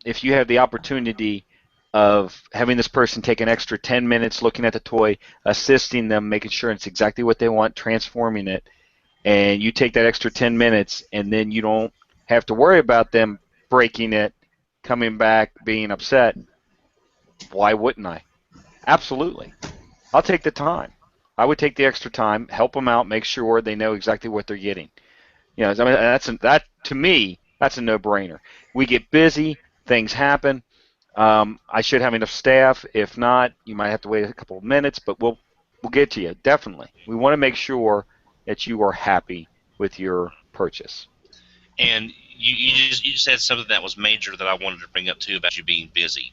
if you have the opportunity of having this person take an extra 10 minutes looking at the toy, assisting them, making sure it's exactly what they want, transforming it, and you take that extra 10 minutes and then you don't have to worry about them breaking it, coming back, being upset, why wouldn't I? Absolutely. I'll take the time. I would take the extra time, help them out, make sure they know exactly what they're getting. I mean, that to me, that's a no-brainer. We get busy, things happen. I should have enough staff. If not, you might have to wait a couple of minutes, but we'll get to you definitely. We want to make sure that you are happy with your purchase. And you said something that was major that I wanted to bring up too about you being busy.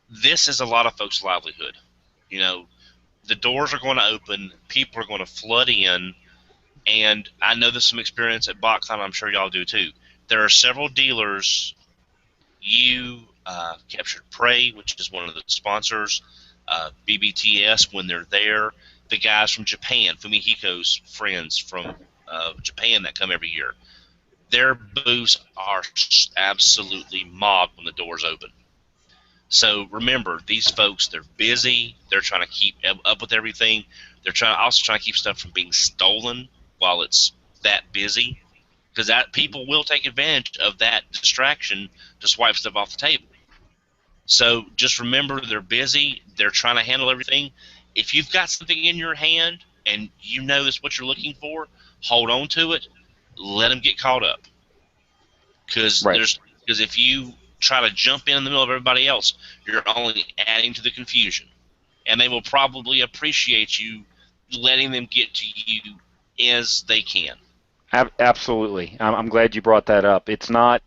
This is a lot of folks' livelihood. The doors are going to open, people are going to flood in, and I know there's some experience at BotCon. I'm sure y'all do too. There are several dealers. Captured Prey, which is one of the sponsors, BBTS when they're there, the guys from Japan, Fumihiko's friends from Japan that come every year. Their booths are absolutely mobbed when the doors open. So remember, these folks, they're busy. They're trying to keep up with everything. They're also trying to keep stuff from being stolen while it's that busy, because that people will take advantage of that distraction to swipe stuff off the table. So just remember, they're busy. They're trying to handle everything. If you've got something in your hand and you know that's what you're looking for, hold on to it. Let them get caught up. Because if you try to jump in the middle of everybody else, you're only adding to the confusion. And they will probably appreciate you letting them get to you as they can. Absolutely. I'm glad you brought that up. It's not,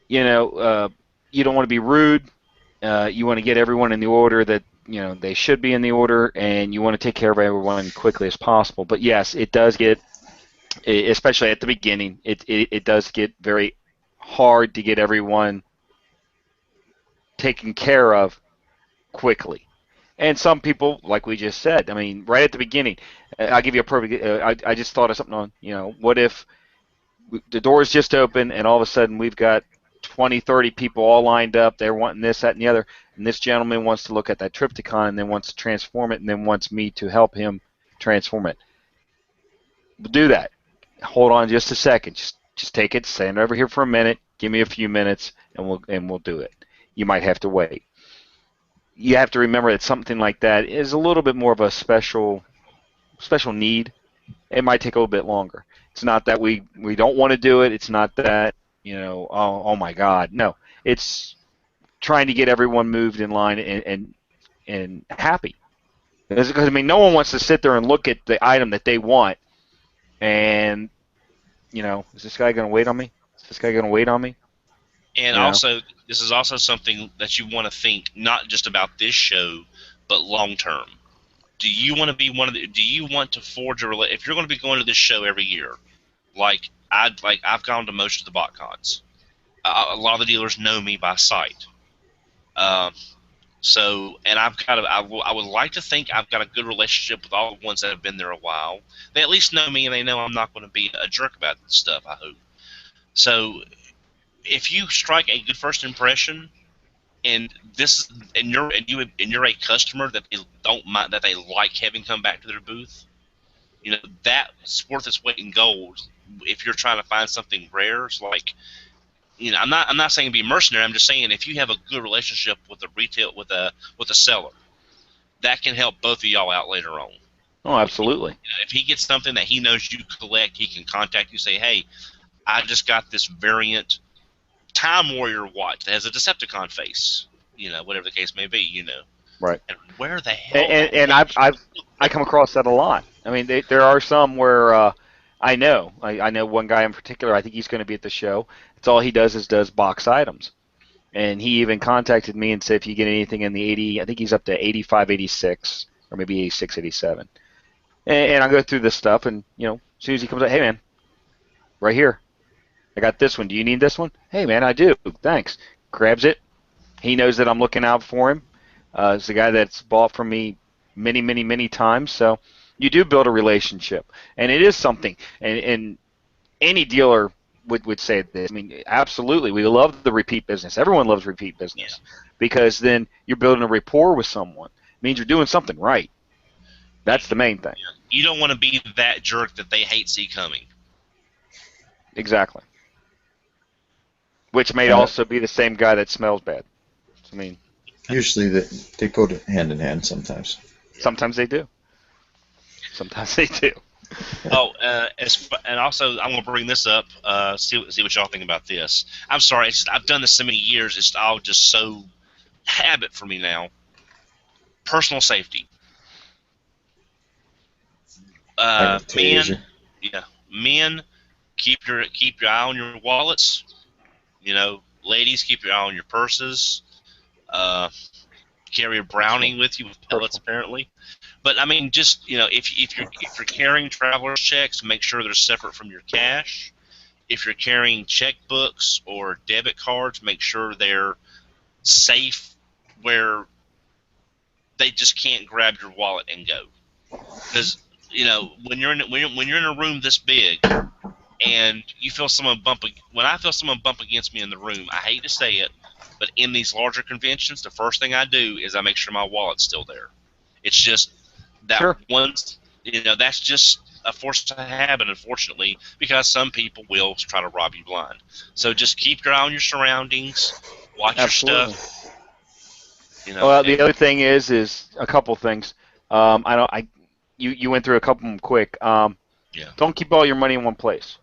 you don't want to be rude. You want to get everyone in the order that they should be in the order, and you want to take care of everyone quickly as possible. But yes, it does get, especially at the beginning, it does get very hard to get everyone taken care of quickly. And some people, like we just said, I mean, right at the beginning, I'll give you a perfect. I just thought of something on, what if the doors just open and all of a sudden we've got 20, 30 people all lined up. They're wanting this, that, and the other. And this gentleman wants to look at that TFCON and then wants to transform it and then wants me to help him transform it. We'll do that. Hold on just a second. Just take it, stand over here for a minute, give me a few minutes, and we'll do it. You might have to wait. You have to remember that something like that is a little bit more of a special need. It might take a little bit longer. It's not that we don't want to do it. It's not that, oh my God. No, it's trying to get everyone moved in line and happy. Because, I mean, no one wants to sit there and look at the item that they want and, is this guy going to wait on me? Is this guy going to wait on me? And Yeah. also, this is also something that you want to think not just about this show, but long term. Do you want to be one of the? Do you want to forge a relationship? If you're going to be going to this show every year, I've gone to most of the BotCons. A lot of the dealers know me by sight. Um, and I would like to think I've got a good relationship with all the ones that have been there a while. They at least know me and they know I'm not going to be a jerk about stuff, I hope. So if you strike a good first impression and you're a customer that they don't mind, that they like having come back to their booth, that's worth its weight in gold. If you're trying to find something rare, it's like, I'm not saying be mercenary. I'm just saying if you have a good relationship with a seller, that can help both of y'all out later on. Oh, absolutely. If he gets something that he knows you collect, he can contact you, say, hey, I just got this variant Time Warrior watch that has a Decepticon face, whatever the case may be, Right. and where the hell And I come across that a lot. I mean, there are some where I know one guy in particular. I think he's going to be at the show. It's all he does box items, and he even contacted me and said if you get anything in the 80, I think he's up to 85, 86, or maybe 86, 87. And I go through this stuff, and as soon as he comes out, hey man, right here, I got this one. Do you need this one? Hey man, I do. Thanks. Grabs it. He knows that I'm looking out for him. It's a guy that's bought from me many, many, many times. So you do build a relationship, and it is something. And any dealer would say this. I mean, absolutely, we love the repeat business. Everyone loves repeat business because then you're building a rapport with someone. It means you're doing something right. That's the main thing. You don't want to be that jerk that they see coming. Exactly. Which may also be the same guy that smells bad. I mean, usually they go hand in hand sometimes. Sometimes they do. Sometimes they do. Oh, and also I'm going to bring this up. See what y'all think about this. I'm sorry, I've done this so many years. It's all just so habit for me now. Personal safety. Men, keep your eye on your wallets. Ladies, keep your eye on your purses. Carry a Browning with you with pellets, apparently. But I mean, just if you're carrying traveler's checks, make sure they're separate from your cash. If you're carrying checkbooks or debit cards, make sure they're safe where they just can't grab your wallet and go. Because when you're in a room this big and you feel someone when I feel someone bump against me in the room, I hate to say it, but in these larger conventions, the first thing I do is I make sure my wallet's still there. It's just that that's just a force of habit, unfortunately, because some people will try to rob you blind. So just keep your eye on your surroundings, watch your stuff. Well, the other thing is a couple things. You went through a couple of them quick. Don't keep all your money in one place.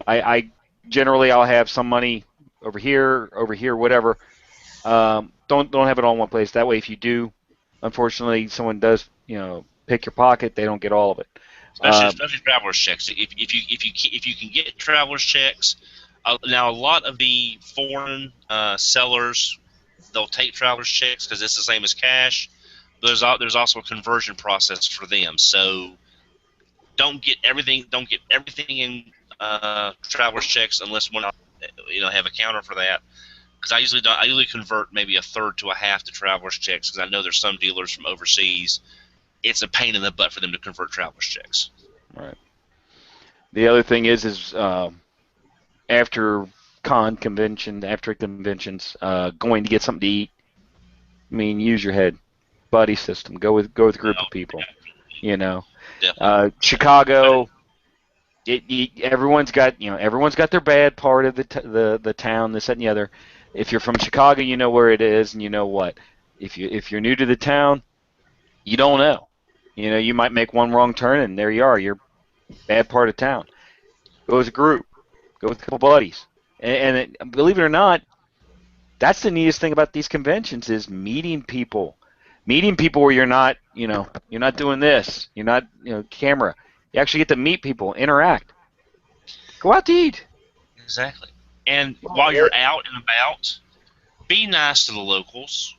Right. I generally I'll have some money over here, whatever. Don't have it all in one place. That way, if you do, unfortunately, someone does, pick your pocket, they don't get all of it. Especially traveler's checks. If you can get traveler's checks, now a lot of the foreign sellers, they'll take traveler's checks because it's the same as cash. There's also a conversion process for them. So don't get everything in traveler's checks unless one have a counter for that. Because I usually convert maybe a third to a half to traveler's checks because I know there's some dealers from overseas. It's a pain in the butt for them to convert traveler's checks. Right. The other thing is after conventions, going to get something to eat. I mean, use your head, buddy system. Go with a group of people. Chicago. Everyone's got their bad part of the town, this that, and the other. If you're from Chicago, you know where it is, and you know what. If you're new to the town, you don't know. You might make one wrong turn, and there you are. You're bad part of town. Go as a group. Go with a couple buddies. And believe it or not, that's the neatest thing about these conventions is meeting people. Meeting people where you're not doing this. You're not, camera. You actually get to meet people, interact. Go out to eat. Exactly. And while you're out and about, be nice to the locals.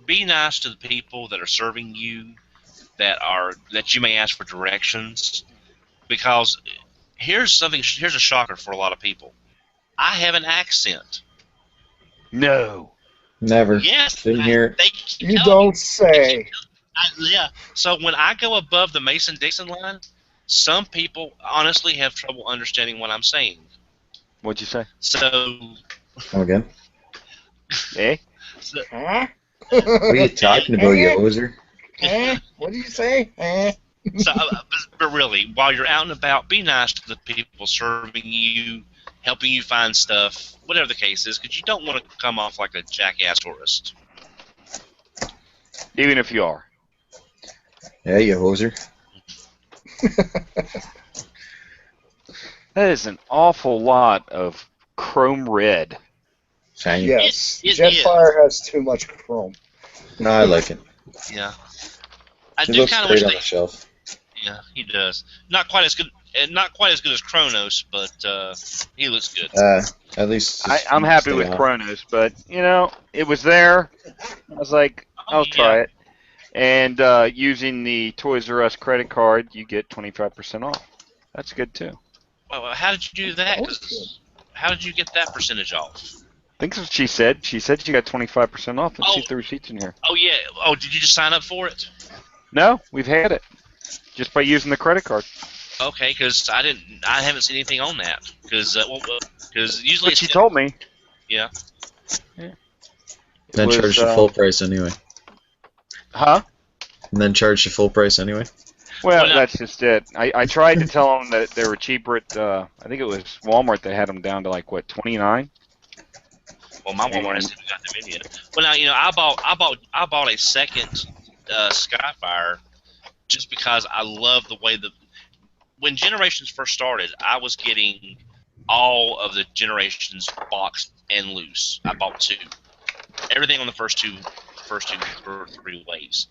Be nice to the people that are serving you, that you may ask for directions. Because here's a shocker for a lot of people. I have an accent. No. Never. Yes, Didn't hear. they keep You telling me. don't say. Yeah. So when I go above the Mason-Dixon line, some people honestly have trouble understanding what I'm saying. What'd you say? So, Come again. Eh? Huh? What are you talking about, you hoser? What did you say? but really, while you're out and about, be nice to the people serving you, helping you find stuff, whatever the case is, because you don't want to come off like a jackass tourist. Even if you are. Yeah, you hoser. That is an awful lot of chrome red. Shiny. Yes. It Jetfire has too much chrome. No, I like it. Yeah. I It do looks kind of great wish on the shelf. Yeah, he does. Not quite as good as Kronos, but he looks good. At least I'm happy with Kronos, but it was there. I was like, I'll try it. And using the Toys R Us credit card, you get 25% off. That's good too. Well, how did you do that? 'Cause how did you get that percentage off? I think that's what she said. She said she got 25% off. Let's see if the receipt's in here. Oh yeah. Oh, did you just sign up for it? No, we've had it just by using the credit card. Okay, because I haven't seen anything on that. Because usually. But she told me. Yeah. Then charge the full price anyway. Huh? And then charge the full price anyway. Well, that's just it. I tried to tell them that they were cheaper at, I think it was Walmart that had them down to like, what, 29? Well, my Walmart hasn't even got them in yet. Well, now, I bought a second Skyfire just because I love the way when Generations first started, I was getting all of the Generations boxed and loose. I bought 2. Everything on the first two or 3 waves.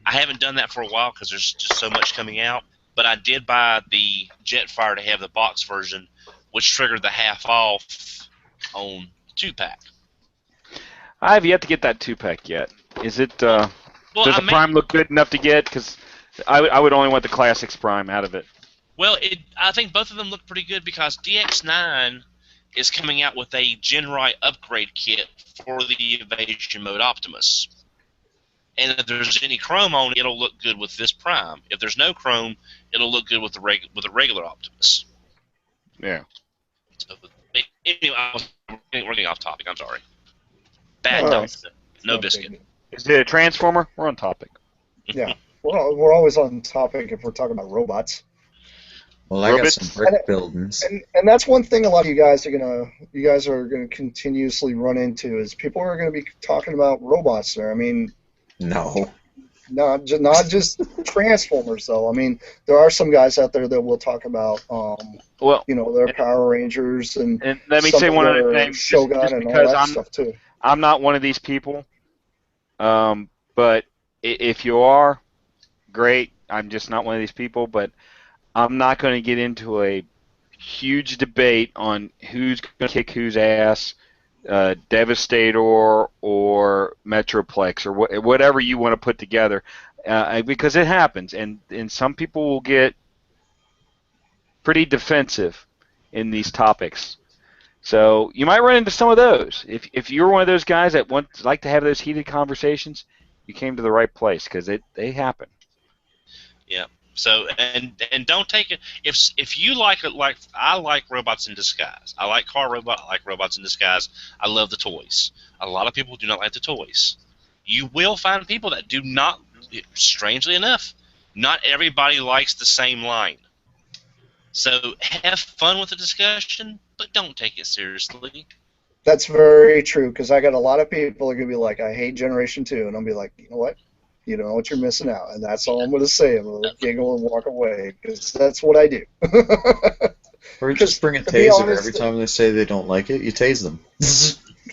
I haven't done that for a while because there's just so much coming out. But I did buy the Jetfire to have the box version, which triggered the half off on 2-pack. I have yet to get that 2-pack yet. Is it? Does the Prime look good enough to get? Because I would only want the Classics Prime out of it. Well, I think both of them look pretty good because DX9 is coming out with a Genrai upgrade kit for the Evasion Mode Optimus. And if there's any chrome on it, it'll look good with this Prime. If there's no chrome, it'll look good with the regular Optimus. Yeah. So, anyway, we're getting off topic. I'm sorry. Bad topic. No biscuit. Is it a Transformer? We're on topic. Yeah. We're always on topic if we're talking about robots. Well, I got some brick buildings. And that's one thing a lot of you guys are gonna continuously run into is people are gonna be talking about robots there. I mean, no. Not just Transformers though. I mean, there are some guys out there that will talk about their Power Rangers and let me say one other thing, Shogun just and all that stuff too. I'm not one of these people, but if you are, great. I'm just not one of these people, but I'm not going to get into a huge debate on who's going to kick whose ass, Devastator or Metroplex or whatever you want to put together, because it happens, and some people will get pretty defensive in these topics. So you might run into some of those. If you're one of those guys that like to have those heated conversations, you came to the right place because they happen. Yeah. So and don't take it if you like it like I like robots in disguise. I like car robot. I like robots in disguise. I love the toys. A lot of people do not like the toys. You will find people that do not. Strangely enough, not everybody likes the same line. So have fun with the discussion, but don't take it seriously. That's very true because I got a lot of people that are gonna be like, I hate Generation 2, and I'll be like, you know what? You don't know what you're missing out, and that's all I'm going to say. I'm going to giggle and walk away because that's what I do. Or just bring a taser every time they say they don't like it. You tase them.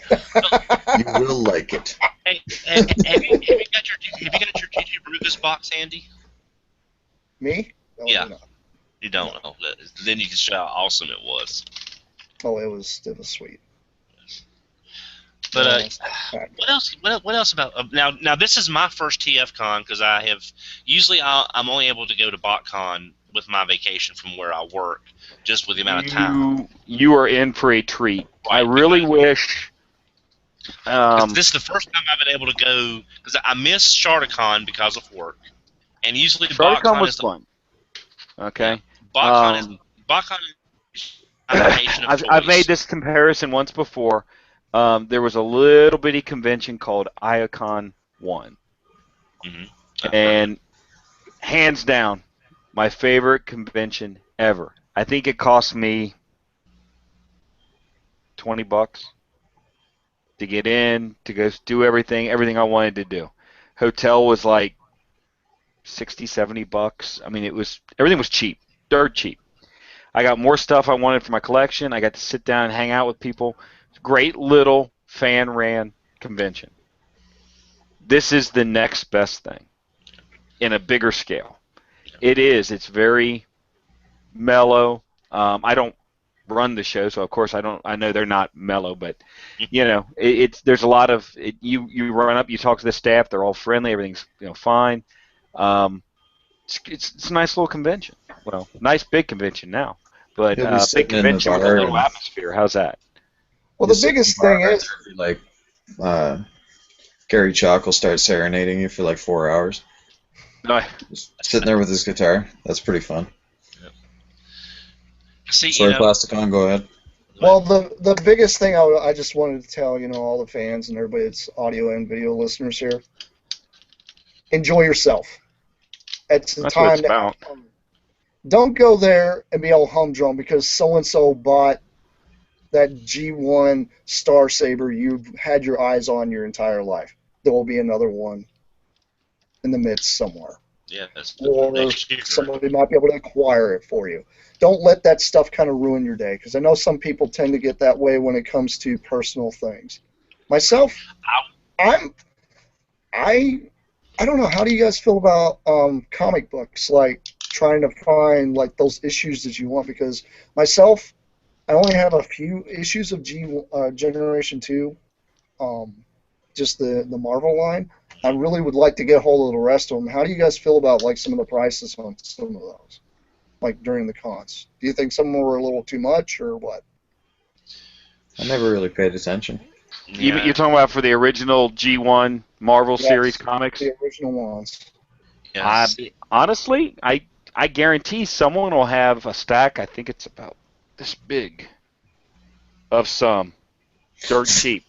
You will like it. Hey, have you got your TG Brutus box handy? Me? No, yeah. No. You don't know. Then you can show how awesome it was. Oh, it was sweet. But Yeah. what else? What else about now? Now this is my first TFCon because I have usually I'm only able to go to BotCon with my vacation from where I work, just with the amount of time. You are in for a treat. I Right, really wish. This is the first time I've been able to go because I missed Sharticon because of work, and usually Sharticon BotCon was is the fun. Okay. BotCon is BotCon is my vacation of I've made choice. this comparison once before. There was a little bitty convention called Iacon 1. And hands down, my favorite convention ever. I think it cost me $20 to get in, to go do everything I wanted to do. Hotel was like $60-$70. I mean, everything was cheap, dirt cheap. I got more stuff I wanted for my collection. I got to sit down and hang out with people. Great little fan-ran convention. This is the next best thing in a bigger scale. It is. It's very mellow. I don't run the show, so of course I know they're not mellow, but there's a lot of you run up, you talk to the staff, they're all friendly, everything's fine. It's a nice little convention. Well, nice big convention now, but You'll be big sitting in the convention with a bar little and atmosphere. How's that? Well, the biggest thing is, like Gary Chalk will start serenading you for like 4 hours. No, Just sitting there with his guitar. That's pretty fun. See, Sorry, Plasticon, go ahead. well, the biggest thing I just wanted to tell all the fans and everybody that's audio and video listeners here, enjoy yourself. It's the that's what time it's about. Don't go there and be all humdrum because so and so bought that G1 Star Saber you've had your eyes on your entire life. There will be another one in the midst somewhere. Yeah, that's Or next year. somebody might be able to acquire it for you. Don't let that stuff kind of ruin your day, because I know some people tend to get that way when it comes to personal things. Myself, I don't know. How do you guys feel about comic books? Like trying to find like those issues that you want? Because myself, I only have a few issues of Generation 2, just the Marvel line. I really would like to get a hold of the rest of them. How do you guys feel about like some of the prices on some of those, like during the cons? Do you think some of them were a little too much or what? I never really paid attention. Yeah. You're talking about for the original G1 Marvel Yes, series comics? The original ones. Yes. Honestly, I guarantee someone will have a stack. I think it's about this big of some dirt cheap.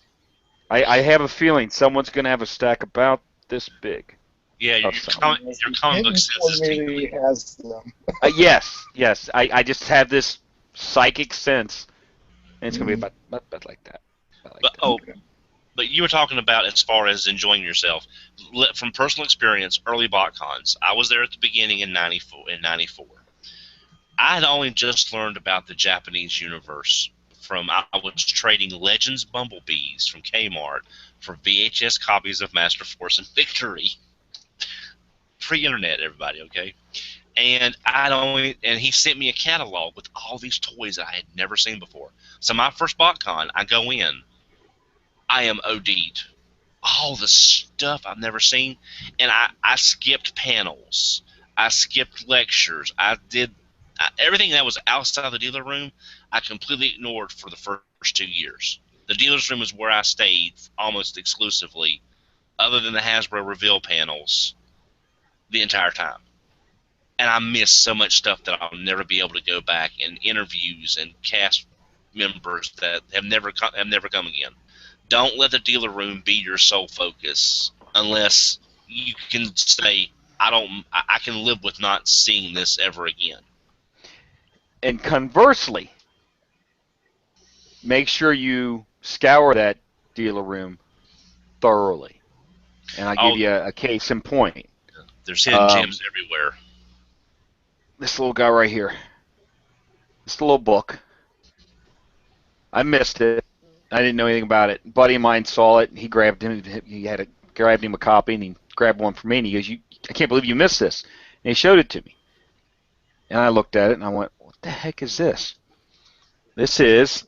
I have a feeling someone's going to have a stack about this big. Yeah, your comic book says this Maybe has them. Yes. I just have this psychic sense, and it's going to be about like that. But you were talking about as far as enjoying yourself. From personal experience, early BotCons, I was there at the beginning in '94. I had only just learned about the Japanese universe I was trading Legends Bumblebees from Kmart for VHS copies of Master Force and Victory. Free internet, everybody, okay? And he sent me a catalog with all these toys that I had never seen before. So my first BotCon, I go in, I am OD'd. All the stuff I've never seen, and I skipped panels, I skipped lectures, everything that was outside the dealer room, I completely ignored for the first 2 years. The dealer's room is where I stayed almost exclusively, other than the Hasbro reveal panels, the entire time. And I missed so much stuff that I'll never be able to go back, and interviews and cast members that have never come again. Don't let the dealer room be your sole focus unless you can say, I can live with not seeing this ever again. And conversely, make sure you scour that dealer room thoroughly. And I'll give you a case in point. There's hidden gems everywhere. This little guy right here. This little book. I missed it. I didn't know anything about it. A buddy of mine saw it. He grabbed him. He grabbed him a copy, and he grabbed one for me. And he goes, I can't believe you missed this. And he showed it to me. And I looked at it, and I went, what the heck is this? This is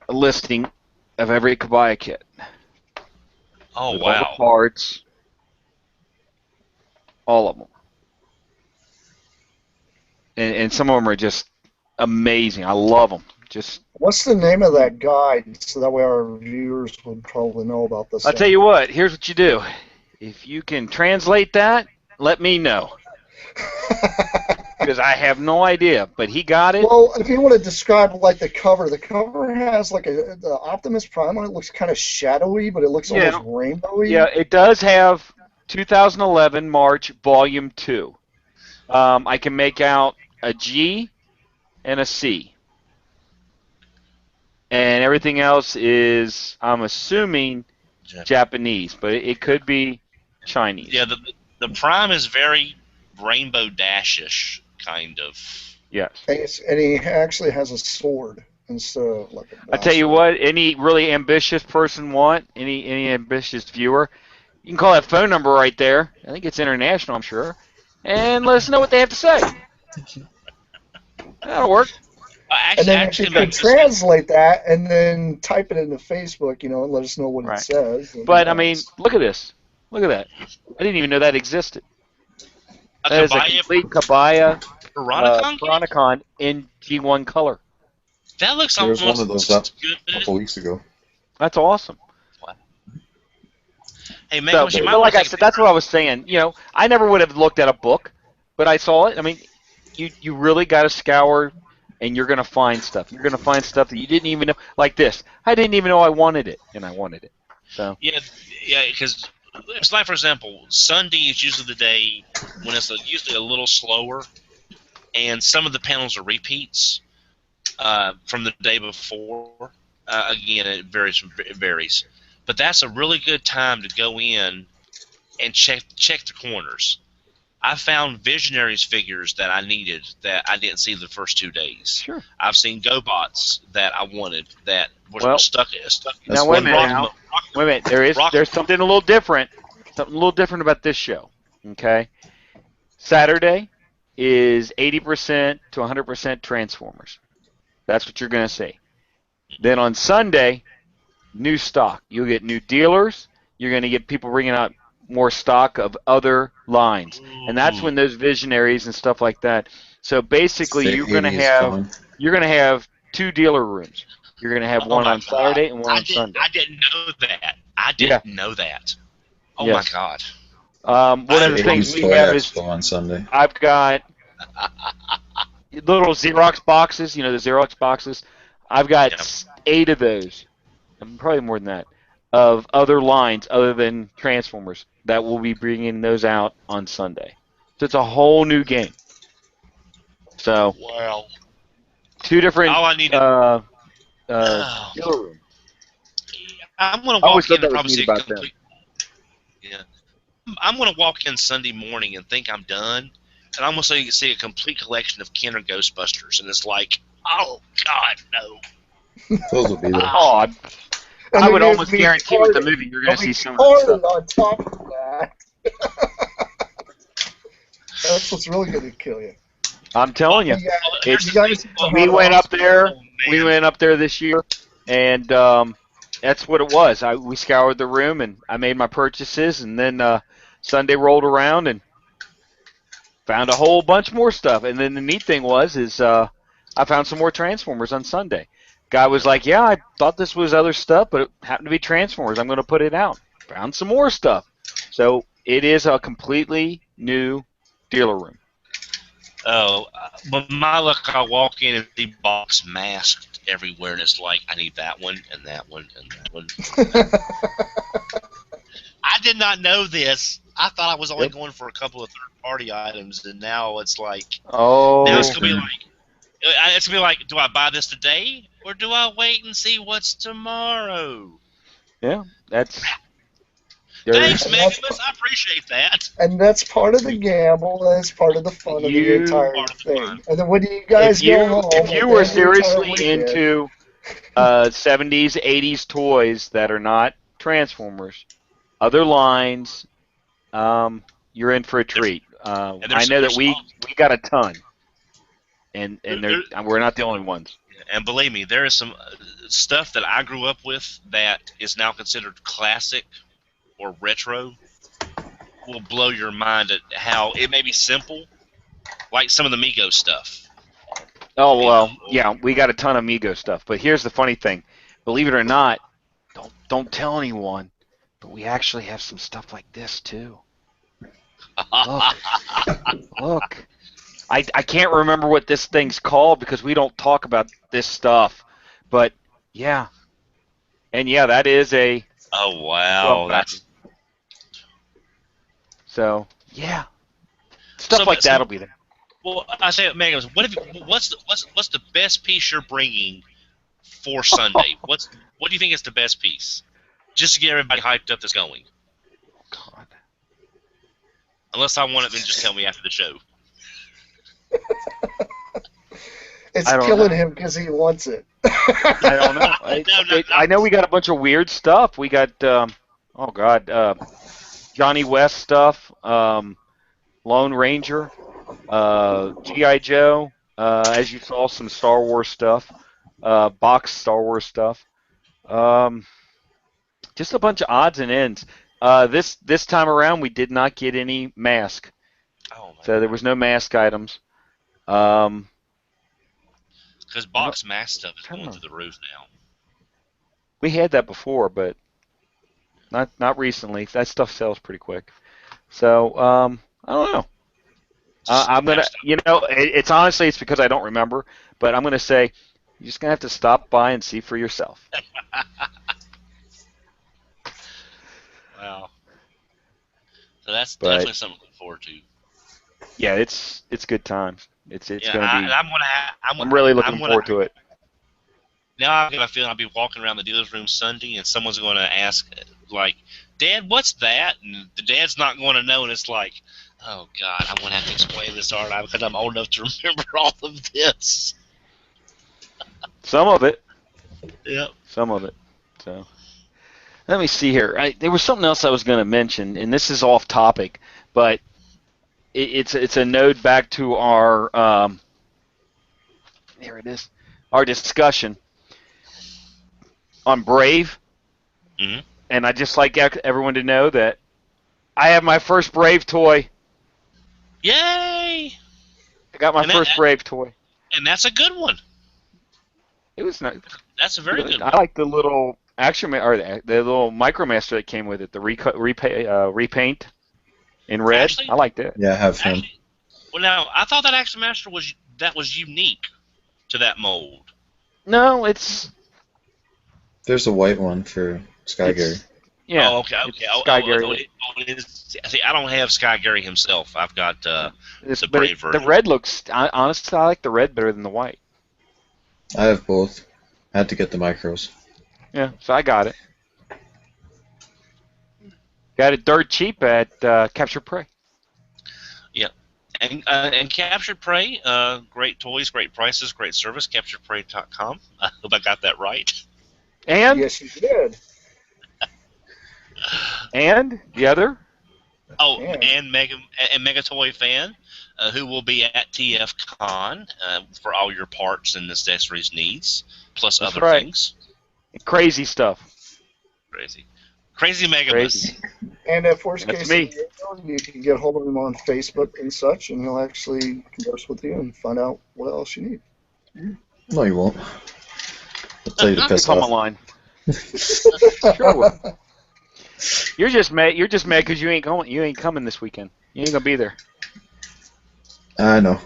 a listing of every Kabaya kit. Oh With all the wow. parts, all of them. And some of them are just amazing. I love them. Just What's the name of that guide so that way our viewers would probably know about this? I'll tell you what. Here's what you do. If you can translate that, let me know. Because I have no idea, but he got it. Well, if you want to describe like the cover has like the Optimus Prime on it. Looks kind of shadowy, but it looks almost rainbowy. Yeah, it does have 2011 March Volume 2. I can make out a G and a C. And everything else is, I'm assuming, Japanese, but it could be Chinese. Yeah, the Prime is very Rainbow Dash-ish, kind of. Yes. And he actually has a sword instead of like a blaster. I tell you what, any really ambitious person any ambitious viewer, you can call that phone number right there. I think it's international, I'm sure, and let us know what they have to say. That'll work. And then if you could translate that and then type it into Facebook, and let us know what it says. But I mean, look at this. Look at that. I didn't even know that existed. That is a complete Kabaya Piranacon in G1 color. That looks There was almost one of those up good. a couple weeks ago. That's awesome. Hey, Megan, so, but like I said, that's what I was saying. I never would have looked at a book, but I saw it. I mean, you really got to scour, and you're going to find stuff. You're going to find stuff that you didn't even know. Like this. I didn't even know I wanted it, and I wanted it. So Yeah, because it's like, for example, Sunday is usually the day when it's usually a little slower, and some of the panels are repeats from the day before. Again, it varies. But that's a really good time to go in and check the corners. I found Visionaries figures that I needed that I didn't see the first 2 days. Sure. I've seen GoBots that I wanted that were stuck. Now wait a minute. There's something a little different. Something a little different about this show. Okay. Saturday is 80% to 100% Transformers. That's what you're going to see. Then on Sunday, new stock. You'll get new dealers. You're going to get people bringing out more stock of other lines, and that's when those Visionaries and stuff like that. So basically, you're going to have 2 dealer rooms. You're going to have one on Saturday and one on Sunday. I didn't know that. I didn't know that. Oh my God. One of the things we have is on Sunday. I've got little Xerox boxes. The Xerox boxes. I've got 8 of those. Probably more than that. Of other lines other than Transformers that will be bringing those out on Sunday. So it's a whole new game. So wow, 2 different. All I need dealer room. I'm gonna walk in and probably see a complete. Yeah, I'm gonna walk in Sunday morning and think I'm done, and I'm gonna see a complete collection of Kenner Ghostbusters, and it's like, oh God, no. Those will be there. Oh, I would almost guarantee with the movie you're going to see some of that stuff. On top of that. That's what's really going to kill you. I'm telling you. We went up there. We went up there this year, and that's what it was. We scoured the room, and I made my purchases, and then Sunday rolled around and found a whole bunch more stuff. And then the neat thing is I found some more Transformers on Sunday. Guy was like, yeah, I thought this was other stuff, but it happened to be Transformers. I'm going to put it out. Found some more stuff. So it is a completely new dealer room. Oh, but my luck, I walk in and see box masked everywhere, and it's like, I need that one, and that one, and that one. I did not know this. I thought I was only going for a couple of third-party items, and now it's like, now it's going to be like, do I buy this today, or do I wait and see what's tomorrow? Yeah, that's... Thanks, Megamus. I appreciate that. And that's part of the gamble. That's part of the fun of the entire thing. And then when you guys go home... If you were seriously into 70s, 80s toys that are not Transformers, other lines, you're in for a treat. I know that we got a ton. And we're not the only ones. And believe me, there is some stuff that I grew up with that is now considered classic or retro. Will blow your mind at how it may be simple, like some of the Mego stuff. Oh well, yeah, we got a ton of Mego stuff. But here's the funny thing: believe it or not, don't tell anyone, but we actually have some stuff like this too. Look. I can't remember what this thing's called because we don't talk about this stuff. But yeah, and yeah, that is a. Oh wow, that's. So yeah, stuff like that'll be there. Well, I say, Megan, what's the best piece you're bringing for Sunday? What do you think is the best piece? Just to get everybody hyped up that's going. God. Unless I want it, then just tell me after the show. It's killing him because he wants it. I don't know. I know we got a bunch of weird stuff. We got, Johnny West stuff, Lone Ranger, G.I. Joe, as you saw, some Star Wars stuff, box Star Wars stuff. Just a bunch of odds and ends. This time around, we did not get any mask. Oh, so there was no mask items. Because box mask stuff is going through the roof now. We had that before, but not recently. That stuff sells pretty quick. So I don't know. I'm gonna, it's honestly it's because I don't remember, but I'm gonna say you're just gonna have to stop by and see for yourself. Wow. So that's definitely something to look forward to. Yeah, it's good times. It's gonna be. I'm really looking forward to it. Now I've got a feeling I'll be walking around the dealer's room Sunday, and someone's going to ask, like, "Dad, what's that?" And the dad's not going to know, and it's like, "Oh God, I'm going to have to explain this, aren't I? Because I'm old enough to remember all of this." Some of it. Yep. Some of it. So, let me see here. There was something else I was going to mention, and this is off topic, but it's a node back to our here it is, our discussion on Brave. Mm-hmm. And I just like everyone to know that I have my first Brave toy. Yay! I got my first Brave toy. And that's a good one. It was nice. That's a very good one. I like the little action or the little Micromaster that came with it, the repaint in red. Actually, I liked it. Yeah, I have him. Well, now I thought that Action Master was unique to that mold. No, there's a white one for Sky Gary. Yeah. Oh, okay. Sky Gary. See, I don't have Sky Gary himself. I've got the Brave version. The red looks. Honestly, I like the red better than the white. I have both. I had to get the micros. Yeah, so I got it. Got it dirt cheap at Capture Prey. Yeah. And Capture Prey, great toys, great prices, great service, CapturePrey.com. I hope I got that right. And? Yes, you did. And the other? Oh, and Mega Toy Fan, who will be at TFCON for all your parts and accessories needs, plus That's other things. Crazy stuff. Crazy Megamus. And if worst That's case me. scenario, you can get hold of him on Facebook and such, and he'll actually converse with you and find out what else you need. No, you won't. I'll tell you to piss Come off. online. Sure. You're just mad because you ain't going. You ain't coming this weekend. You ain't gonna be there. I know.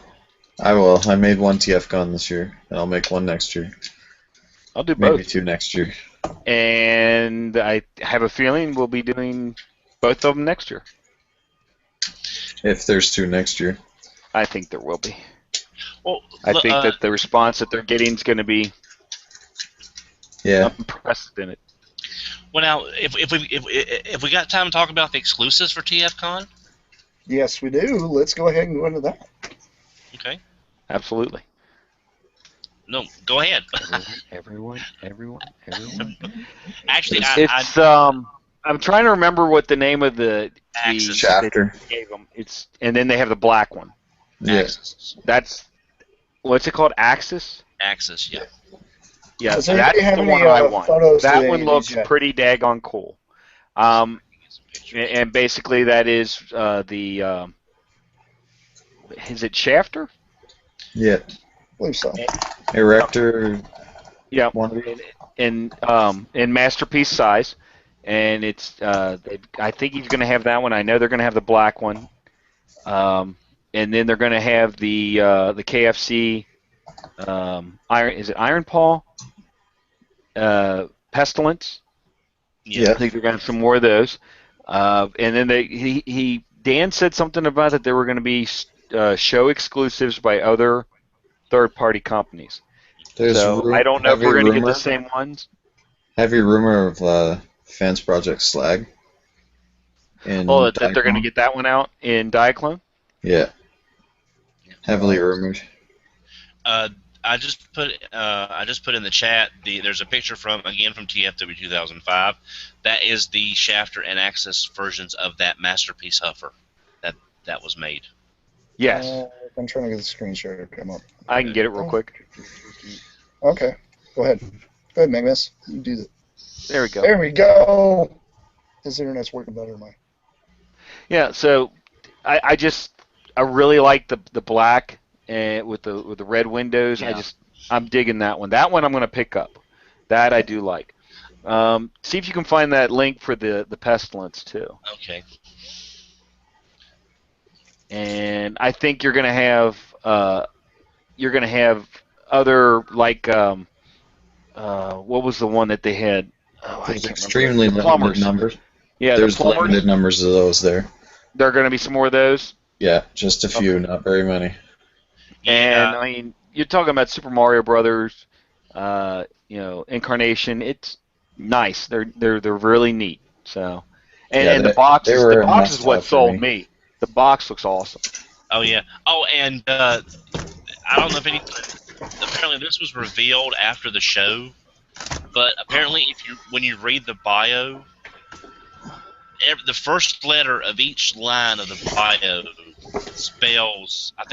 I will. I made one TFCon this year, and I'll make one next year. I'll do both. Maybe two next year. And I have a feeling we'll be doing both of them next year. If there's two next year. I think there will be. Well, I think that the response that they're getting is going to be unprecedented. Well, now, if we got time to talk about the exclusives for TFCon? Yes, we do. Let's go ahead and go into that. Okay. Absolutely. No, go ahead. Everyone. Actually, I'm trying to remember what the name of the chapter gave them. And then they have the black one. Yes. That's what's it called? Axis. Axis, yeah. Yeah, Does anybody that's have the any one I want. photos That of one any of looks these yet? pretty daggone cool. And basically that is the is it Shafter? Yeah. I believe so. Erector. Yeah, One of in masterpiece size, and it's I think he's going to have that one. I know they're going to have the black one, and then they're going to have the KFC Iron. Is it Iron Paw? Pestilence. Yeah. I think they're going to have some more of those. And then Dan said something about that there were going to be show exclusives by other third-party companies. There's So I don't know if we're going to get the same ones. Heavy rumor of Fans Project Slag. Oh, that they're going to get that one out in Diaclone? Yeah. Heavily rumored. I just put in the chat. There's a picture from TFW 2005. That is the Shafter and Axis versions of that masterpiece Huffer that was made. Yes. I'm trying to get the screen share to come up. I can get it real quick. Okay. Go ahead. Go ahead, Magnus. You do that. There we go. There we go. His internet's working better than mine. Yeah. So I really like the black and with the red windows. Yeah. I'm digging that one. That one I'm going to pick up. That I do like. See if you can find that link for the Pestilence too. Okay. And I think you're going to have other like what was the one that they had? Oh, There's extremely limited numbers. Yeah, there's the plumbers. limited numbers of those there. There are going to be some more of those. Yeah, just a few, not very many. And I mean, you're talking about Super Mario Brothers, Incarnation. It's nice. They're really neat. So, and the box is what sold me. The box looks awesome. Oh yeah. Oh, and I don't know if apparently this was revealed after the show, but apparently when you read the bio, the first letter of each line of the bio spells. I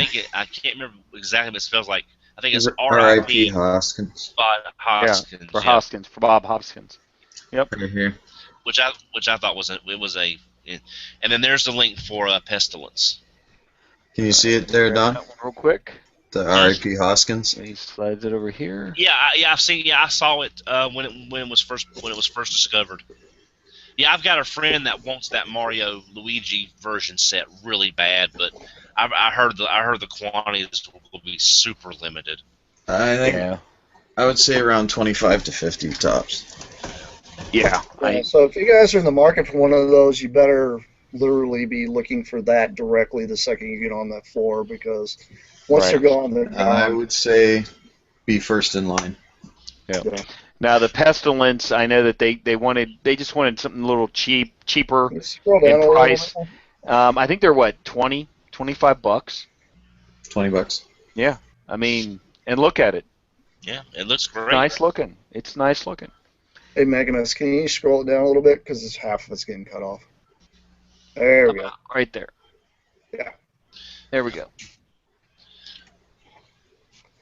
can't remember exactly, but it spells like I think it's R.I.P. Hoskins. Hoskins. Yeah, for Hoskins, for Bob Hoskins. Yep. Right here. Which I thought was and then there's the link for Pestilence. Can you see it there, Don? Real quick. The R.I.P. Hoskins. And he slides it over here. Yeah, I've seen. Yeah, I saw it when it was first discovered. Yeah, I've got a friend that wants that Mario Luigi version set really bad, but I heard the quantities will be super limited. I would say around 25 to 50 tops. Yeah. So if you guys are in the market for one of those, you better literally be looking for that directly the second you get on that floor, because once they're gone, they're gone. I would say be first in line. Yeah. Now the Pestilence, I know that they just wanted something a little cheaper in price. I think they're what, $20, $25? $20. Yeah. I mean, and look at it. Yeah, it looks great. Nice looking. It's nice looking. Hey Magnus, can you scroll it down a little bit, because it's half of it's getting cut off. There we go. Right there. Yeah. There we go.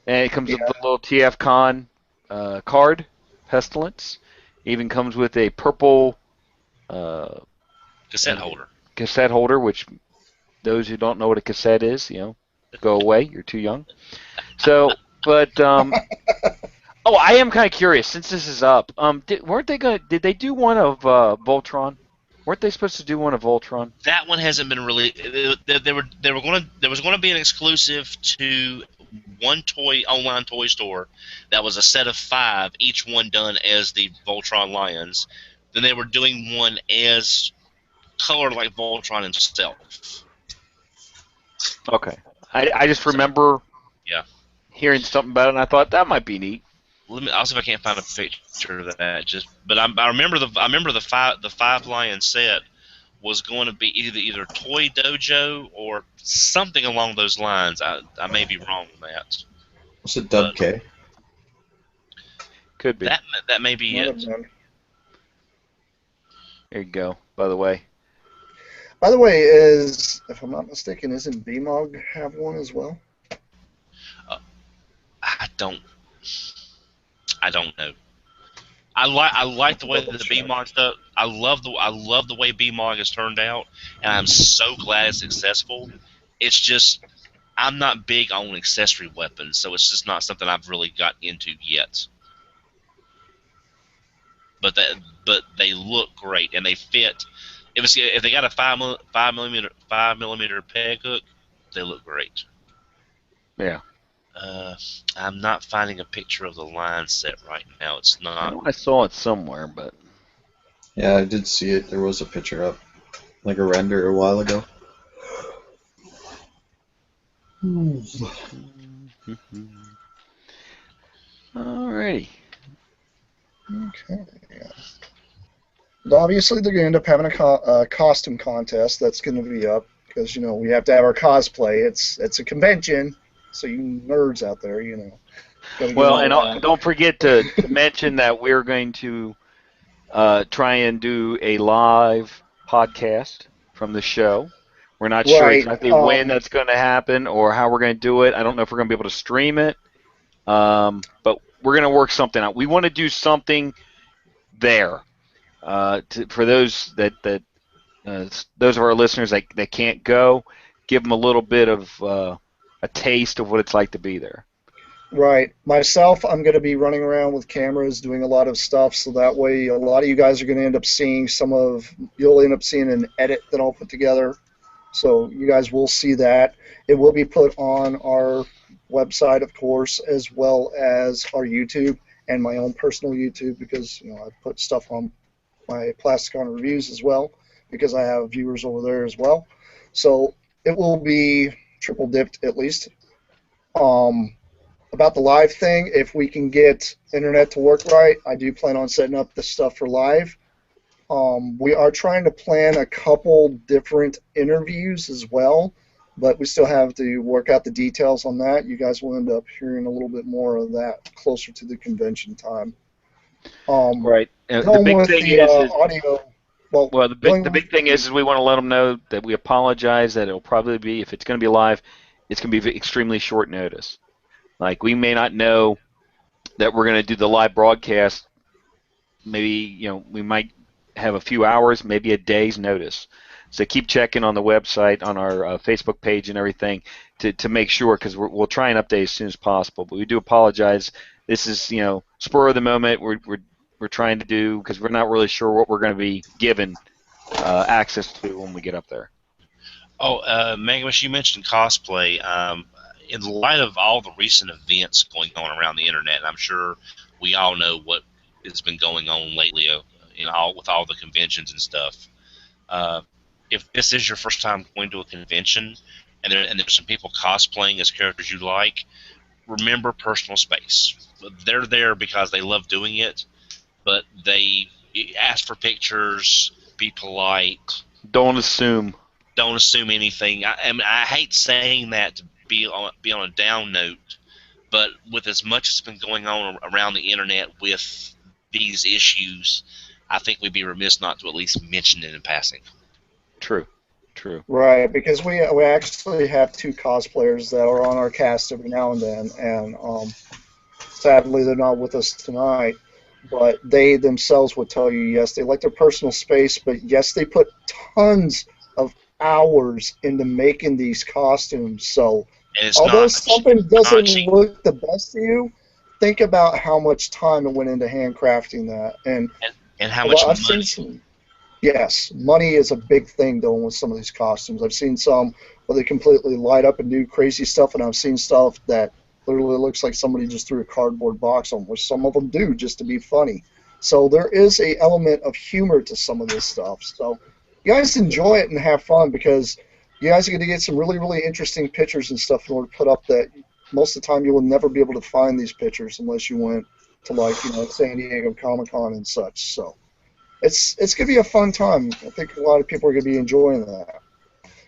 And it comes with a little TFCON card, Pestilence. Even comes with a purple cassette holder. Cassette holder, which those who don't know what a cassette is, go away. You're too young. So, but I am kind of curious since this is up. Did they do one of Voltron? Weren't they supposed to do one of Voltron? That one hasn't been released. There was going to be an exclusive to one online toy store that was a set of 5, each one done as the Voltron Lions. Then they were doing one as colored like Voltron himself. Okay, I just remember Yeah. hearing something about it, and I thought that might be neat. I'll see if I can't find a picture of that. But I remember the 5 lion set was going to be either Toy Dojo or something along those lines. I may be wrong on that. What's it, Dub K? Could be. That may be it. There you go. By the way, if I'm not mistaken, isn't BMOG have one as well? I don't. I don't know. I like the way that the BMOG stuff. I love the way BMOG has turned out, and I'm so glad it's successful. It's just I'm not big on accessory weapons, so it's just not something I've really got into yet. But they look great and they fit. If they got a 5 millimeter peg hook, they look great. Yeah. I'm not finding a picture of the line set right now. It's I not. know I saw it somewhere, but Yeah, I did see it. There was a picture up, like a render a while ago. alrighty. Okay. Obviously, they're going to end up having a costume contest that's going to be up because we have to have our cosplay. It's a convention, so you nerds out there, gotta get Well, into and that. don't forget to mention that we're going to try and do a live podcast from the show. We're not sure Right. exactly when that's going to happen or how we're going to do it. I don't know if we're going to be able to stream it, but we're going to work something out. We want to do something there for those those of our listeners that can't go. Give them a little bit of a taste of what it's like to be there. Right. Myself, I'm going to be running around with cameras doing a lot of stuff, so that way a lot of you guys are going to end up seeing you'll end up seeing an edit that I'll put together. So you guys will see that. It will be put on our website, of course, as well as our YouTube and my own personal YouTube because, I put stuff on my Plasticon reviews as well because I have viewers over there as well. So it will be triple dipped at least. About the live thing, if we can get internet to work right, I do plan on setting up the stuff for live. We are trying to plan a couple different interviews as well, but we still have to work out the details on that. You guys will end up hearing a little bit more of that closer to the convention time. Right. The Going big with thing the is audio. Well, the going big with thing is we want to let them know that we apologize. That it'll probably be, if it's going to be live, it's going to be extremely short notice. Like, we may not know that we're going to do the live broadcast. Maybe we might have a few hours, maybe a day's notice. So keep checking on the website, on our Facebook page, and everything to make sure, because we'll try and update as soon as possible. But we do apologize. This is spur of the moment. We're trying to do, because we're not really sure what we're going to be given access to when we get up there. Oh, Magnus, you mentioned cosplay. In light of all the recent events going on around the internet, and I'm sure we all know what has been going on lately, with all the conventions and stuff. If this is your first time going to a convention, and there's some people cosplaying as characters you like, remember personal space. They're there because they love doing it, but they ask for pictures, be polite. Don't assume. Don't assume anything. I hate saying that to be on a down note, but with as much as been going on around the internet with these issues, I think we'd be remiss not to at least mention it in passing. True. Right, because we actually have two cosplayers that are on our cast every now and then, and sadly they're not with us tonight. But they themselves would tell you, yes, they like their personal space, but yes, they put tons of hours into making these costumes. So although something doesn't look the best to you, think about how much time it went into handcrafting that, and how much I've money. seen some. Yes, money is a big thing going with some of these costumes. I've seen some where they completely light up and do crazy stuff, and I've seen stuff that literally looks like somebody just threw a cardboard box on, which some of them do just to be funny. So there is a element of humor to some of this stuff. So you guys enjoy it and have fun, because you guys are going to get some really, really interesting pictures and stuff in order to put up that most of the time you will never be able to find these pictures unless you went to San Diego Comic-Con and such. So it's going to be a fun time. I think a lot of people are going to be enjoying that.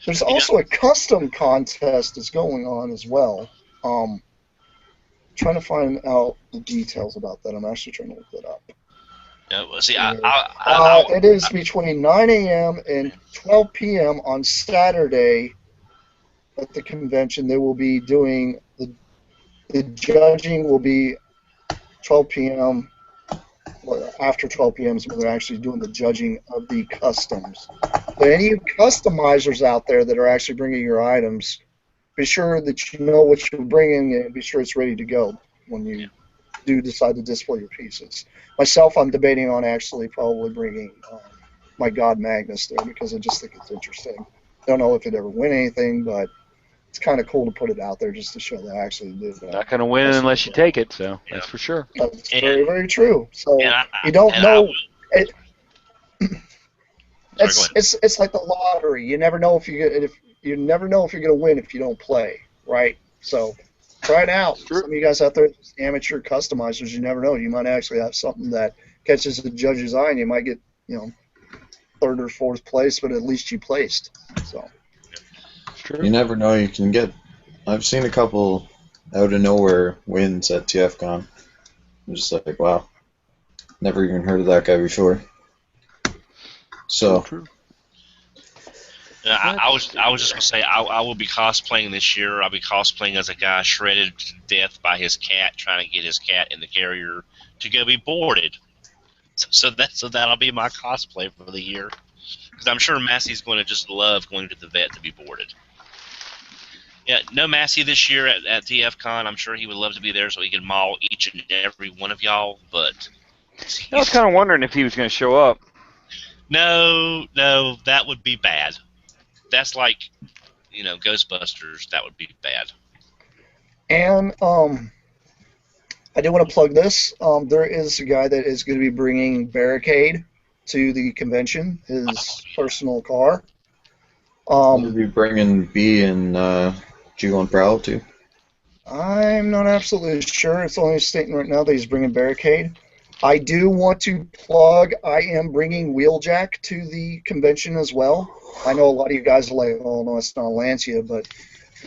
There's also a custom contest that's going on as well. Trying to find out the details about that. I'm actually trying to look that up. See, it is between 9 a.m. and 12 p.m. on Saturday at the convention. They will be doing the judging will be 12 p.m. Well, after 12 p.m. is when they're actually doing the judging of the customs. But any customizers out there that are actually bringing your items, be sure that you know what you're bringing and be sure it's ready to go when you do decide to display your pieces. Myself, I'm debating on actually probably bringing my God Magnus there because I just think it's interesting. Don't know if it ever win anything, but it's kind of cool to put it out there just to show that I actually did. Not going to win unless you take it, so that's for sure. That's very, very true. So And you don't know. It, Sorry, go ahead. it's like the lottery. You never know if you never know if you're going to win if you don't play, right? So try it out. True. Some of you guys out there, just amateur customizers, you never know. You might actually have something that catches the judge's eye, and you might get, third or fourth place, but at least you placed. So True. You never know. You can get. I've seen a couple out of nowhere wins at TFCON. I'm just like, wow, never even heard of that guy before. So True. I was just gonna say I will be cosplaying this year. I'll be cosplaying as a guy shredded to death by his cat, trying to get his cat in the carrier to go be boarded. So that'll be my cosplay for the year. Because I'm sure Massey's going to just love going to the vet to be boarded. Yeah, no Massey this year at TFCon. I'm sure he would love to be there so he could maul each and every one of y'all. But I was kind of wondering if he was going to show up. no, that would be bad. That's like, Ghostbusters. That would be bad. And I do want to plug this. There is a guy that is going to be bringing Barricade to the convention, his personal car. we'll be bringing B and Jugo and Prowl too. I'm not absolutely sure. It's only stating right now that he's bringing Barricade. I do want to plug I am bringing Wheeljack to the convention as well. I know a lot of you guys are like, oh, no, it's not a Lancia, but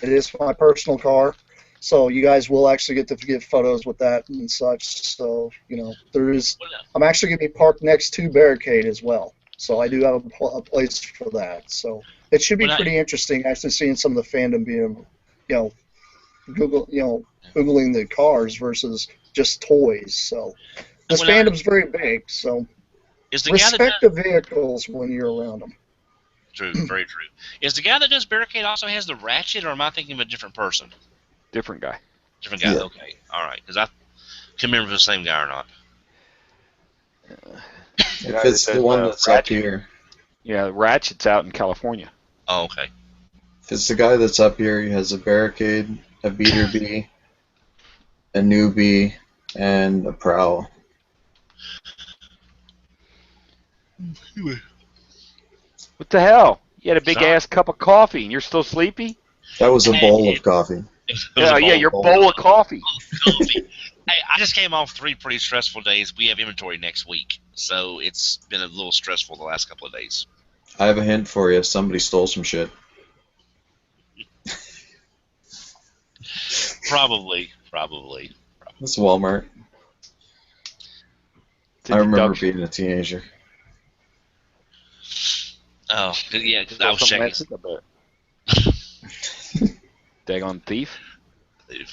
it is my personal car. So you guys will actually get to get photos with that and such. So, I'm actually going to be parked next to Barricade as well. So I do have a place for that. So it should be pretty interesting actually seeing some of the fandom being, Googling the cars versus just toys. So this fandom's very big. So respect the vehicles when you're around them. True, very true. Is the guy that does Barricade also has the Ratchet, or am I thinking of a different person? Different guy. Different guy. Yeah. Okay, all right. Because I couldn't remember if it was the same guy or not. If it's the one that's up here, Yeah, Ratchet's out in California. Oh, okay. if it's the guy that's up here, he has a Barricade, a Beater B, a Newbie, and a Prowl. What the hell? You had a big Sorry. ass cup of coffee and you're still sleepy? That was a bowl of coffee. Your bowl of coffee. Hey, I just came off 3 pretty stressful days. We have inventory next week, so it's been a little stressful the last couple of days. I have a hint for you. Somebody stole some shit. Probably. It's Walmart. I remember being a teenager. Oh, yeah, because I was checking. Daggone thief.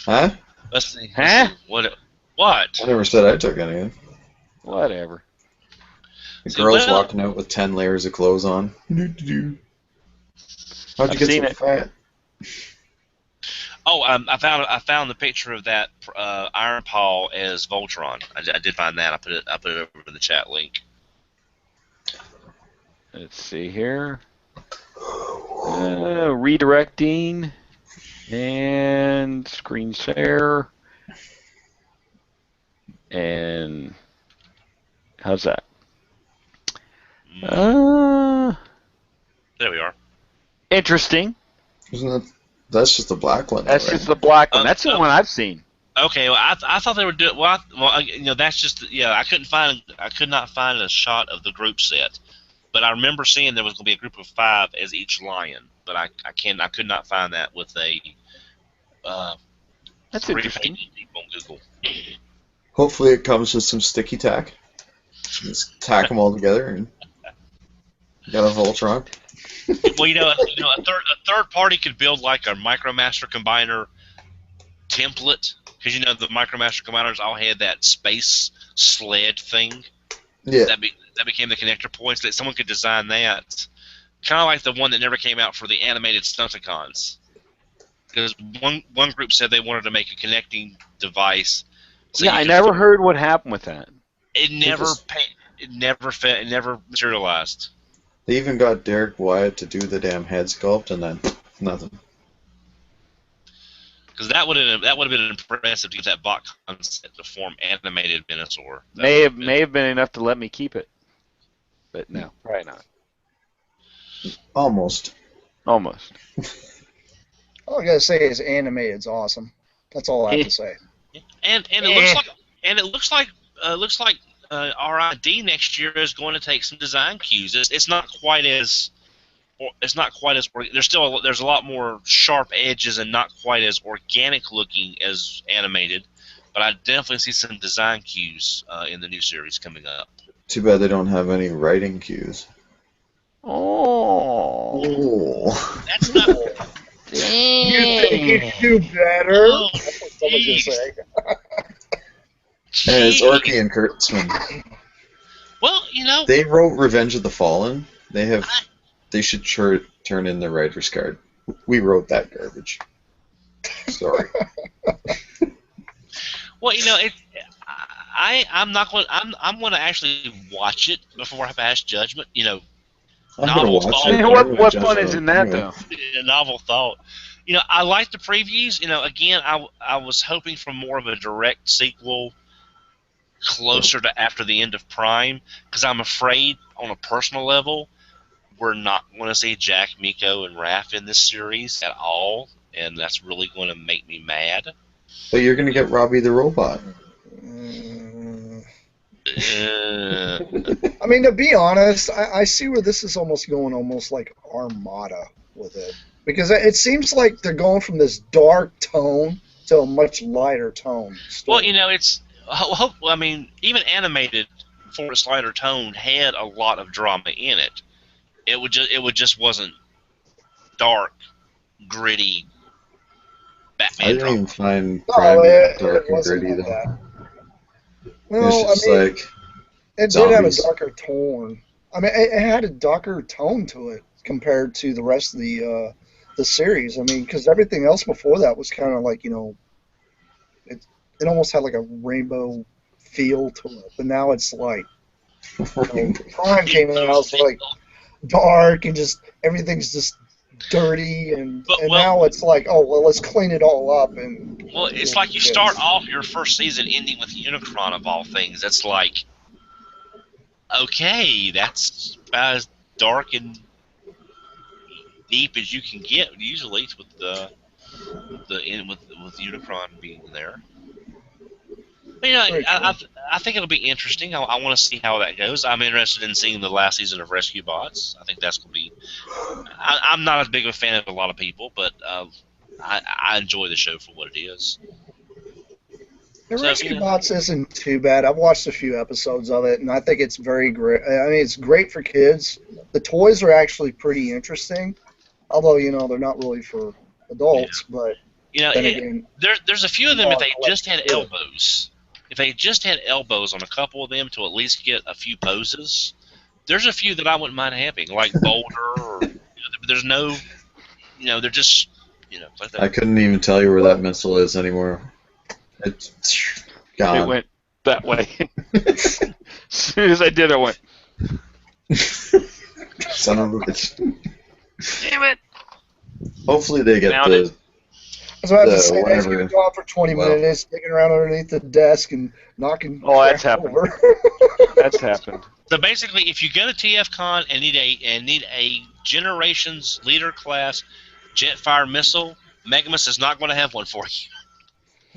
Huh? Let's see. Huh? What? I never said I took anything. Whatever. The See, girl's well- walking out with 10 layers of clothes on. How'd you I've get seen so it. fat? Oh, I found the picture of that Iron Paw as Voltron. I did find that. I put it over in the chat link. Let's see here. Redirecting and screen share. And how's that? There we are. Interesting. Isn't that? That's just the black one. That's though, just right? the black one. That's the one I've seen. Okay, well, I thought they were doing that's just I could not find a shot of the group set, but I remember seeing there was going to be a group of 5 as each lion, but I could not find that with a That's 3 interesting. page deep on Google. Hopefully it comes with some sticky tack. Just tack them all together and you got a Voltron. Well, a third party could build like a MicroMaster combiner template Because the MicroMaster commanders all had that space sled thing Yeah. that became the connector points. That someone could design that, kind of like the one that never came out for the animated Stunticons. Because one group said they wanted to make a connecting device. So I never heard what happened with that. It never materialized. They even got Derek Wyatt to do the damn head sculpt, and then nothing. Because that would have been impressive to get that bot concept to form animated Venusaur. May have been enough to let me keep it, but no, probably not. Almost. All I gotta say is animated's awesome. That's all I have to say. And it looks like RID next year is going to take some design cues. It's not quite as there's a lot more sharp edges and not quite as organic looking as animated, but I definitely see some design cues in the new series coming up. Too bad they don't have any writing cues. Oh. That's not. You think you do better? Oh, That's what someone's gonna say. And it's Orky and Kurtzman. Well, They wrote Revenge of the Fallen. They should turn in the writer's card. We wrote that garbage. Sorry. Well, I'm going to actually watch it before I pass judgment. I'm gonna Novel watch thought. it. What fun is in that Anyway. though? A novel thought. I like the previews. Again, I was hoping for more of a direct sequel closer to after the end of Prime, because I'm afraid on a personal level we're not going to see Jack, Miko, and Raph in this series at all, and that's really going to make me mad. But you're gonna get Robbie the Robot. I mean, to be honest, I see where this is almost going like Armada with it. Because it seems like they're going from this dark tone to a much lighter tone. Well, even animated for its lighter tone had a lot of drama in it. It just wasn't dark, gritty Batman I didn't drama. even find Prime dark and gritty though. That. It's just like it zombies. did have a darker tone. I mean, it had a darker tone to it compared to the rest of the series. I mean, because everything else before that was kind of like it almost had like a rainbow feel to it. But now it's like Prime came out, it's like dark and just everything's just dirty, and now it's like, oh well, let's clean it all up. And well, it's like you start off your first season ending with Unicron of all things. That's like, okay, that's about as dark and deep as you can get usually with with Unicron being there. But, I think it'll be interesting. I want to see how that goes. I'm interested in seeing the last season of Rescue Bots. I think that's going to be. I'm not as big of a fan of a lot of people, but I enjoy the show for what it is. The Rescue Bots isn't too bad. I've watched a few episodes of it, and I think it's very great. I mean, it's great for kids. The toys are actually pretty interesting, although they're not really for adults. But there's a few of them. If they just had elbows. If they just had elbows on a couple of them to at least get a few poses, there's a few that I wouldn't mind having, like Boulder, or there's no, they're just, like that. I couldn't even tell you where that missile is anymore. It's gone. It went that way. As soon as I did, it went. Son of a bitch. Damn it! Hopefully they get Found the. it. That's what I have to say. That's going to go on for 20 minutes, digging around underneath the desk and knocking. Oh, that's happened. Over. That's happened. So basically, if you go to TFCon and need a Generations Leader Class Jetfire missile, Megamus is not going to have one for you.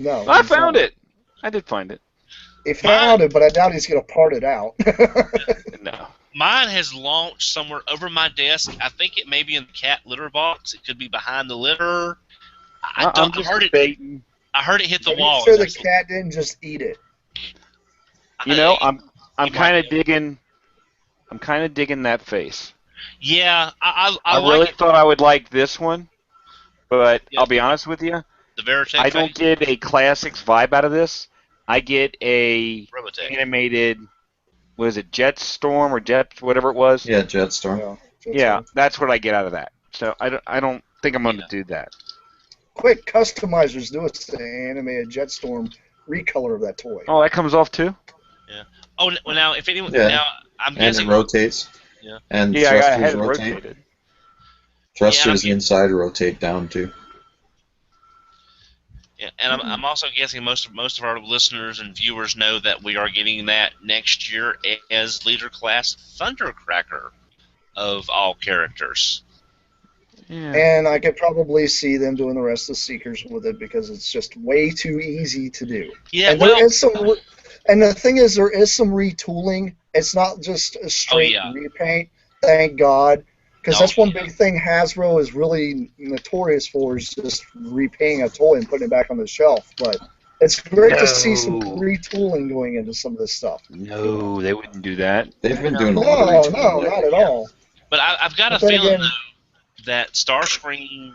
No. I found it. I did find it. He found it, but I doubt he's going to part it out. No. Mine has launched somewhere over my desk. I think it may be in the cat litter box. It could be behind the litter. I heard it hit the wall. Are you sure the cat didn't just eat it? I'm kind of digging. I'm kind of digging that face. Yeah, I really thought I would like this one, but I'll be honest with you. The Veritech. I don't get a classics vibe out of this. I get a Robotech. animated, what is it, Jetstorm or Jet, whatever it was? Yeah, Jetstorm. Yeah, that's what I get out of that. So I don't think I'm going to do that. Quick, customizers, do us the animated Jetstorm recolor of that toy. Oh, that comes off too? Yeah. Oh, well, now if anyone, Yeah. now I'm And guessing. it rotates. Yeah. And Yeah, I thrusters had it rotate. rotated. Thrusters Yeah, inside rotate down too. Yeah, and I'm also guessing most of our listeners and viewers know that we are getting that next year as leader class Thundercracker of all characters. Yeah. And I could probably see them doing the rest of the Seekers with it because it's just way too easy to do. Yeah, And well, there is some, and the thing is, there is some retooling. It's not just a straight repaint. Thank God, because that's one big thing Hasbro is really notorious for is just repainting a toy and putting it back on the shelf. But it's great to see some retooling going into some of this stuff. No, they wouldn't do that. They've been doing a No, lot of no, not at all. But I've got a But then feeling again- though, that Starscream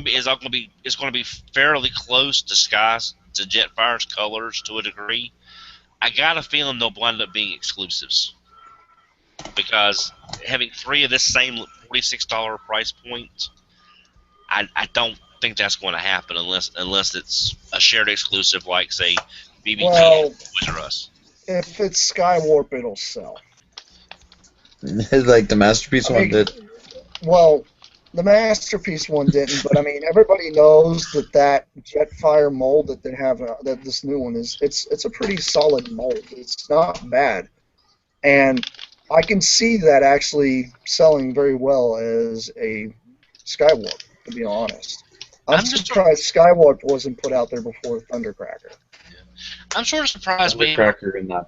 is going to be fairly close to Jetfire's colors to a degree. I got a feeling they'll wind up being exclusives because having 3 of this same $46 price point, I don't think that's going to happen unless it's a shared exclusive like say BB-8 Well- and Toys R Us. If it's Skywarp, it'll sell. Like the Masterpiece one did. Well, the Masterpiece one didn't, but I mean, everybody knows that Jetfire mold that they have, that this new one is, it's a pretty solid mold. It's not bad, and I can see that actually selling very well as a Skywarp. To be honest, I'm surprised Skywarp wasn't put out there before Thundercracker. I'm sort of surprised we. Thundercracker in that.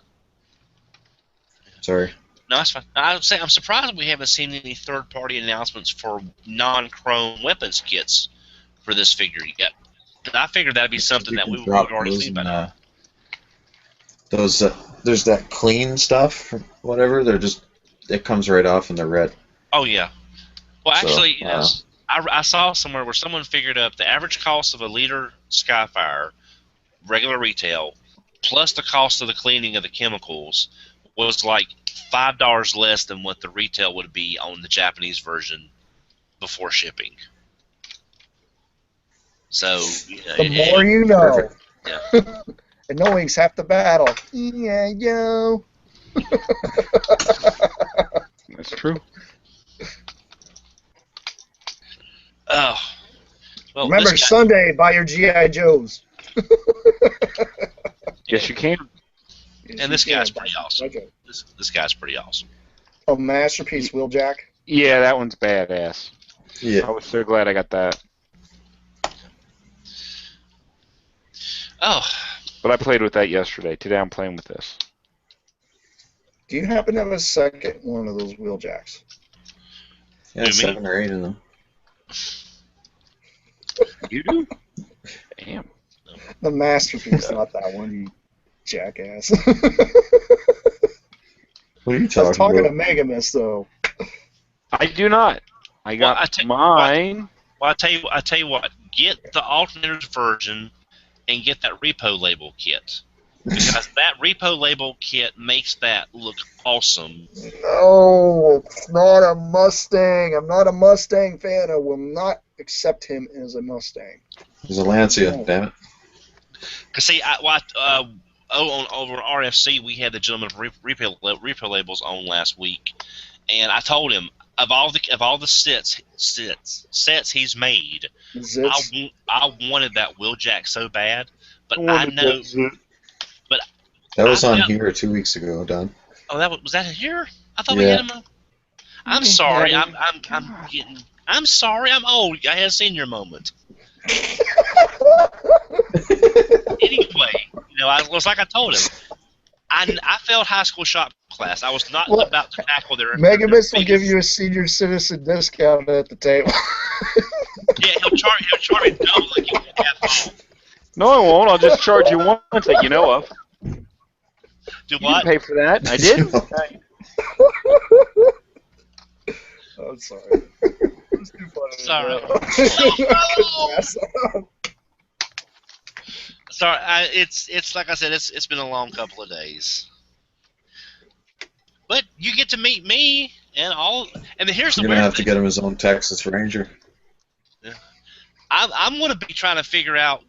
Sorry. No, that's fine. I would say I'm surprised we haven't seen any third-party announcements for non-chrome weapons kits for this figure yet. I figured that'd be something that we would already seen by now. There's that clean stuff, or whatever. It comes right off and they're red. Oh yeah. Well, actually, So, I saw somewhere where someone figured up the average cost of a liter Skyfire, regular retail, plus the cost of the cleaning of the chemicals, was like $5 less than what the retail would be on the Japanese version before shipping. So The more you know. Yeah. And knowing's half the battle. Yeah, yo. That's true. Oh. Well, Remember, this guy- Sunday, buy your G.I. Joes. Yes, you can. And this guy's pretty awesome. This guy's pretty awesome. Oh, Masterpiece Wheeljack. Yeah, that one's badass. Yeah. I was so glad I got that. Oh. But I played with that yesterday. Today I'm playing with this. Do you happen to have a second one of those Wheeljacks? Yeah, 7 or 8 of them. You do? Damn. The Masterpiece, not that one, you jackass. What are you I talking was talking about? to Megamus, though. I do not. I got mine. Well, I tell you what. Get the alternators version and get that repo label kit because that repo label kit makes that look awesome. No, it's not a Mustang. I'm not a Mustang fan. I will not accept him as a Mustang. There's a Lancia, damn it. Cause see, over RFC we had the gentleman of repo labels on last week, and I told him of all the sets he's made, I wanted that Wheeljack so bad, but I know. But that was on here 2 weeks ago, Don. Oh, was that here? I thought we had him on. I'm sorry. I'm sorry. I'm old. I had a senior moment. Anyway, it was like I told him. I failed high school shop class. I was not about to tackle their. Megamus will give you a senior citizen discount at the table. Yeah, he'll charge me double and give me half off. No, I won't. I'll just charge you once that you know of. Do You what? didn't pay for that. I did. I'm sorry. It's too funny. Sorry. Sorry, it's like I said, it's been a long couple of days. But you get to meet me and all. And here's the You're gonna weird have to thing. get him his own Texas Ranger. I'm going to be trying to figure out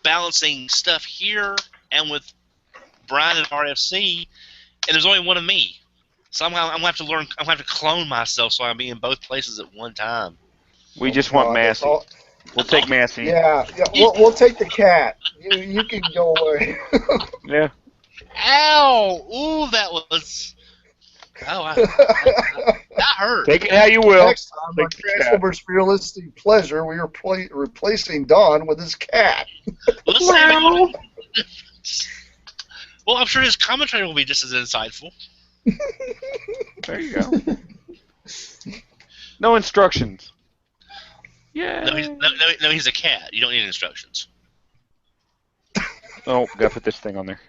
balancing stuff here and with Brian and RFC, and there's only one of me. So I'm going to have to learn. I'm going to have to clone myself so I can be in both places at one time. We just want Massey. We'll take Massey. Yeah, we'll take the cat. You can go away. Yeah. Ow! Ooh, that was. Oh, that hurt. Take it how you will. Next time on Transformers Realistic Pleasure, we are replacing Don with his cat. Let's see. Well, I'm sure his commentary will be just as insightful. There you go. No instructions. Yeah. No, he's a cat. You don't need instructions. Oh, gotta put this thing on there.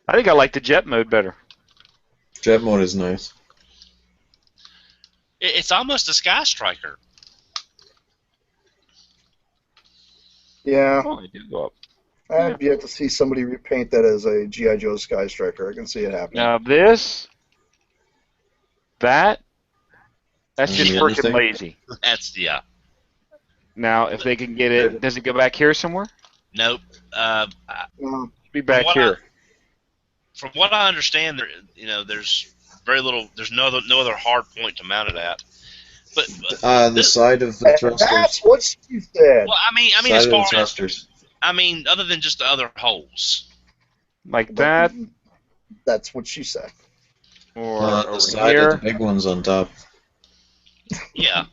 I think I like the jet mode better. Jet mode is nice. It's almost a Sky Striker. Yeah, Oh, they do go up. I have yet to see somebody repaint that as a G.I. Joe Sky Striker. I can see it happening. Now that's just the freaking thing? lazy. That's Now, if they can get it, does it go back here somewhere? Nope. Be back here. From what I understand, there's very little. There's no other hard point to mount it at. But The side of the thrusters. That's what she said. well, I mean, Side as of far the as thrusters. other than just the other holes. Like that, That's what she said. or The over side here. of the big ones on top. Yeah,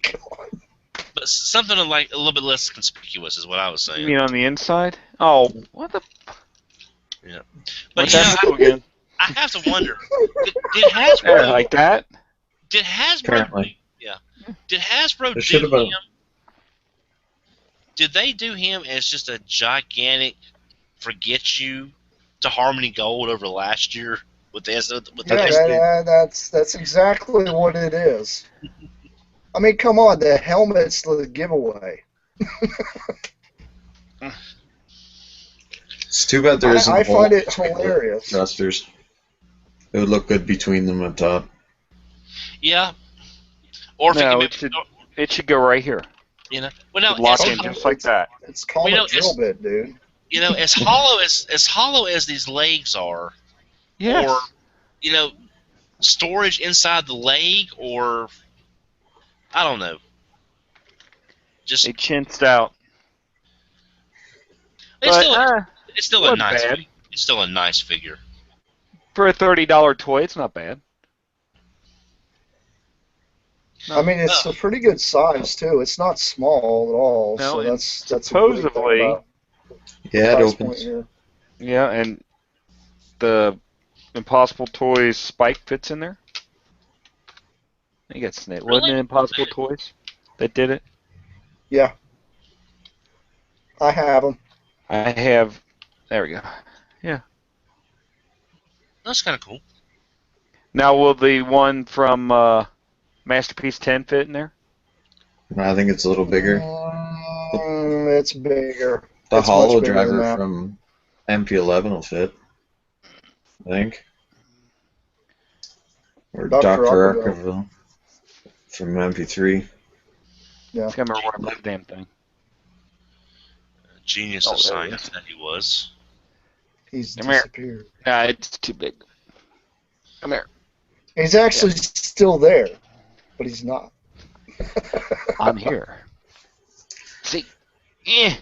but something like a little bit less conspicuous is what I was You saying. mean on the inside? Oh, what the? Yeah. What's But that do again? I have to wonder. Did Hasbro There, like that? Did Hasbro? Apparently. Yeah. Did Hasbro There should do have been. him? Did they do him as just a gigantic forget you to Harmony Gold over last year with this? That's exactly what it is. I mean, come on, the helmet's the giveaway. It's too bad there isn't I a hole find it between the hilarious. thrusters. It would look good between them on top. Yeah. Or if No, it can it should go right here. well, no, Lock as, in just like that. It's called Well, a drill bit, dude. as hollow as these legs are, Yes. or storage inside the leg, or I don't know. Just They chinsed out. it's But, still a wasn't nice. bad. It's still a nice figure. For a $30 toy, it's not bad. I mean, it's a pretty good size too. It's not small at all. No, so and that's a great thing supposedly- about Yeah, it price point opens. here. Yeah, and the Impossible Toys spike fits in there. You got Snake. Wasn't Really? it Impossible Toys that did it? Yeah, I have them. I have. There we go. That's kind of cool. Now, will the one from Masterpiece 10 fit in there? I think it's a little bigger. It's bigger. The It's hollow much bigger than driver that. from MP11 will fit. I think. Or Dr. Dr. Ockerville. Ockerville from MP3. Yeah. I can't remember what about the damn thing. Genius Oh, of there it science that he was. He's Come here. disappeared. Nah, it's too big. Come here. He's actually still there, but he's not. I'm here. See? Eh.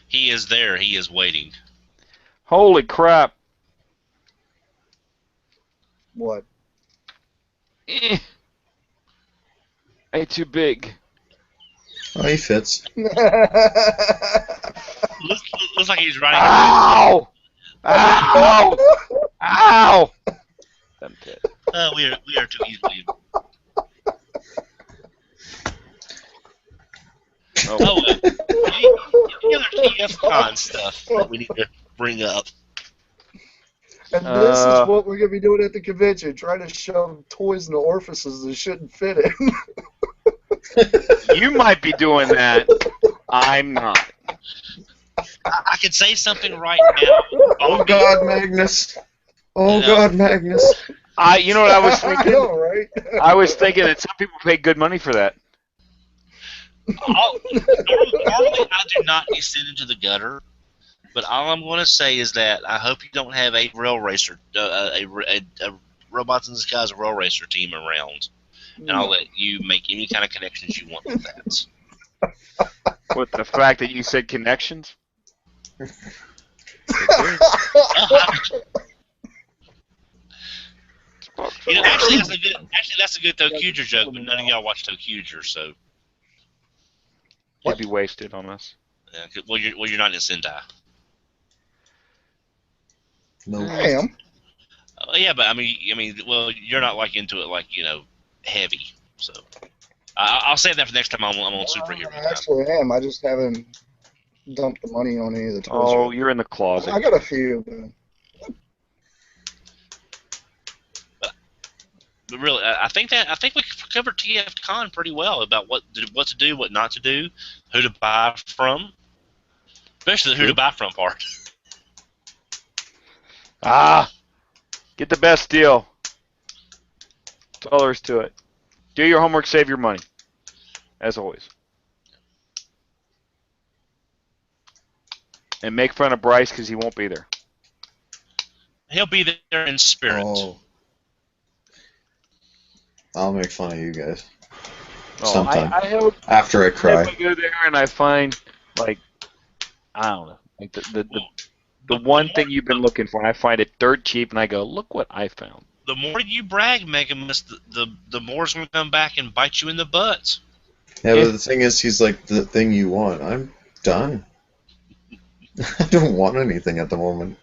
He is there. He is waiting. Holy crap. What? Eh. Ain't too big. Oh, he fits. Looks like he's riding. Ow! Ow! Ow! Them tits. We are too easily. Oh. Any other TFCON stuff that we need to bring up? And this is what we're going to be doing at the convention, trying to shove toys into orifices that shouldn't fit in. You might be doing that. I'm not. I could say something right now. Oh God, Magnus. Oh No. God, Magnus. You know what I was I thinking? know, right? I was thinking that some people pay good money for that. Normally, I do not descend into the gutter, but all I'm going to say is that I hope you don't have a rail racer, a Robots in Disguise rail racer team around, and I'll let you make any kind of connections you want with that. With the fact that you said connections. You know, actually, that's a good ToQger joke, but none of y'all watch ToQger, so You'd be wasted on us. well, you're not in Sentai. No. I am. Yeah, but I mean, well, you're not like into it, like heavy. So I'll save that for next time. I'm on superhero. I actually am. I just haven't dumped the money on any of the toys. Oh, yet. you're in the closet. I got a few. But really, I think we covered TFCon pretty well about what to do, what not to do, who to buy from, especially the who to buy from part. Get the best deal. That's all there is to it. Do your homework, save your money. As always. And make fun of Bryce because he won't be there. He'll be there in spirit. Oh. I'll make fun of you guys. Oh, Sometime. I hope After I cry. I go there and I find, like, I don't know, like the one thing you've been looking for, and I find it dirt cheap, and I go, look what I found. The more you brag, Megamus, the more it's going to come back and bite you in the butt. Yeah, but the thing is, he's like, the thing you want. I'm done. I don't want anything at the moment.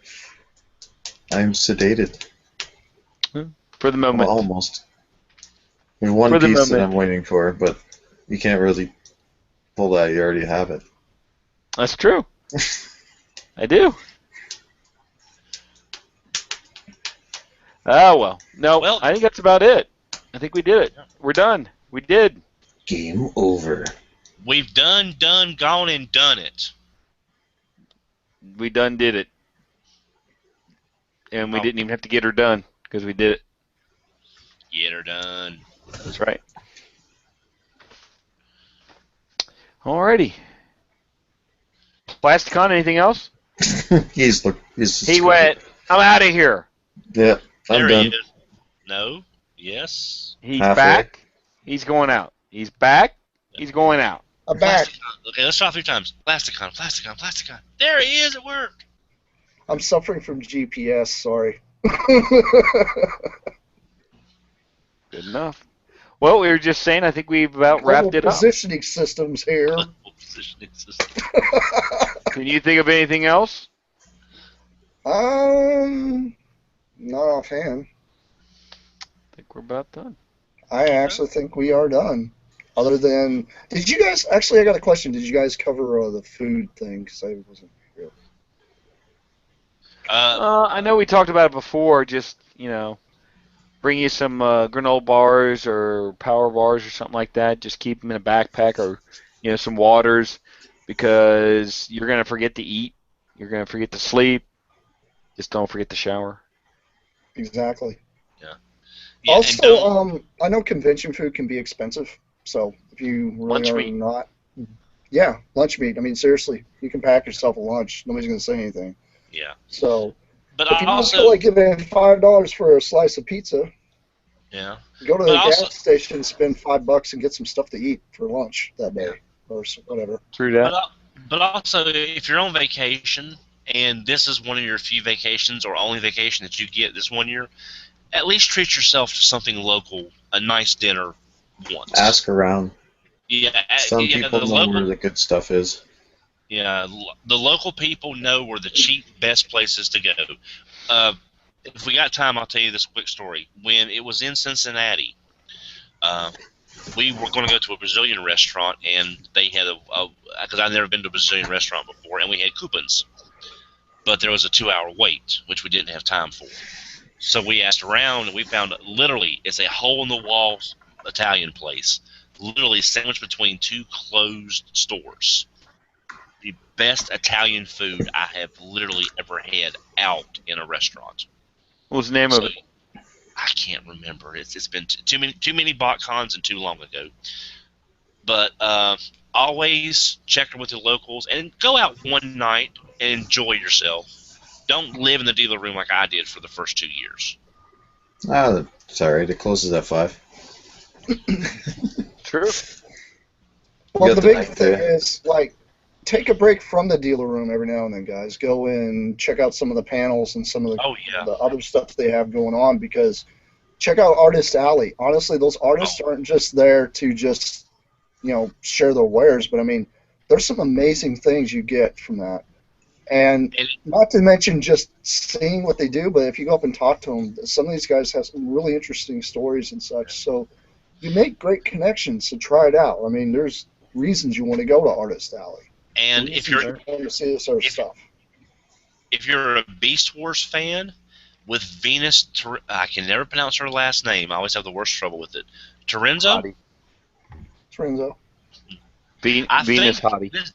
I'm sedated. For the moment. Well, almost. There's one For the piece that moment. I'm waiting for, but you can't really pull that. You already have it. That's true. I do. Oh, well. No, Well- I think that's about it. I think we did it. We're done. We did. Game over. We've gone and done it. We done did it. And we didn't even have to get her done because we did it. Get her done. That's right. Alrighty. Plasticon, anything else? He's He went, I'm out of here. Yeah, I'm There done. he is. No. Yes. He's Halfway. back. He's going out. He's back. He's going out. I'm back. Plasticon. Okay, let's try 3 times. Plasticon. There he is. It worked. I'm suffering from GPS. Sorry. Good enough. Well, we were just saying, I think we've about wrapped it up. Positioning systems here. Positioning system. Can you think of anything else? Not offhand. I think we're about done. I actually think we are done. Other than, did you guys? Actually, I got a question. Did you guys cover the food thing? Because I wasn't here. I know we talked about it before. Just bring you some granola bars or power bars or something like that. Just keep them in a backpack or some waters because you're gonna forget to eat. You're gonna forget to sleep. Just don't forget to shower. Exactly. Yeah, Also, I know convention food can be expensive. So if you really Lunch are meat. not, yeah, lunch meat. I mean, seriously, you can pack yourself a lunch. Nobody's gonna say anything. yeah. So But if I you don't also, feel like giving $5 for a slice of pizza, yeah. go to But the also- gas station, spend $5 and get some stuff to eat for lunch that day or whatever. True that. But also, if you're on vacation and this is one of your few vacations or only vacation that you get this one year, at least treat yourself to something local, a nice dinner once. Ask around. Yeah, Some people know where the good stuff is. Yeah, the local people know where the cheap, best places to go. If we got time, I'll tell you this quick story. When it was in Cincinnati, we were going to go to a Brazilian restaurant, and they had because I've never been to a Brazilian restaurant before, and we had coupons. But there was a 2-hour wait, which we didn't have time for. So we asked around, and we found literally it's a hole-in-the-wall Italian place, literally sandwiched between 2 closed stores. the best Italian food I have literally ever had out in a restaurant. What was the name of it? I can't remember. It's been too many BotCons and too long ago. But always check with the locals and go out one night and enjoy yourself. Don't live in the dealer room like I did for the first 2 years. It's alright. It closes at 5. True. Well, got the the big night thing there. is, like, take a break from the dealer room every now and then, guys. Go in, check out some of the panels and some of Oh yeah. the other stuff they have going on, because check out Artist Alley. Honestly, those artists aren't just there to just, share their wares, but I mean, there's some amazing things you get from that. And And not to mention just seeing what they do, but if you go up and talk to them, some of these guys have some really interesting stories and such. So you make great connections to try it out. I mean, there's reasons you want to go to Artist Alley. and if you're Want to see this sort of stuff. if you're a Beast Wars fan, with Venus, I can never pronounce her last name. I always have the worst trouble with it. Torenzo. Hottie. Lorenzo. I Venus think Hottie.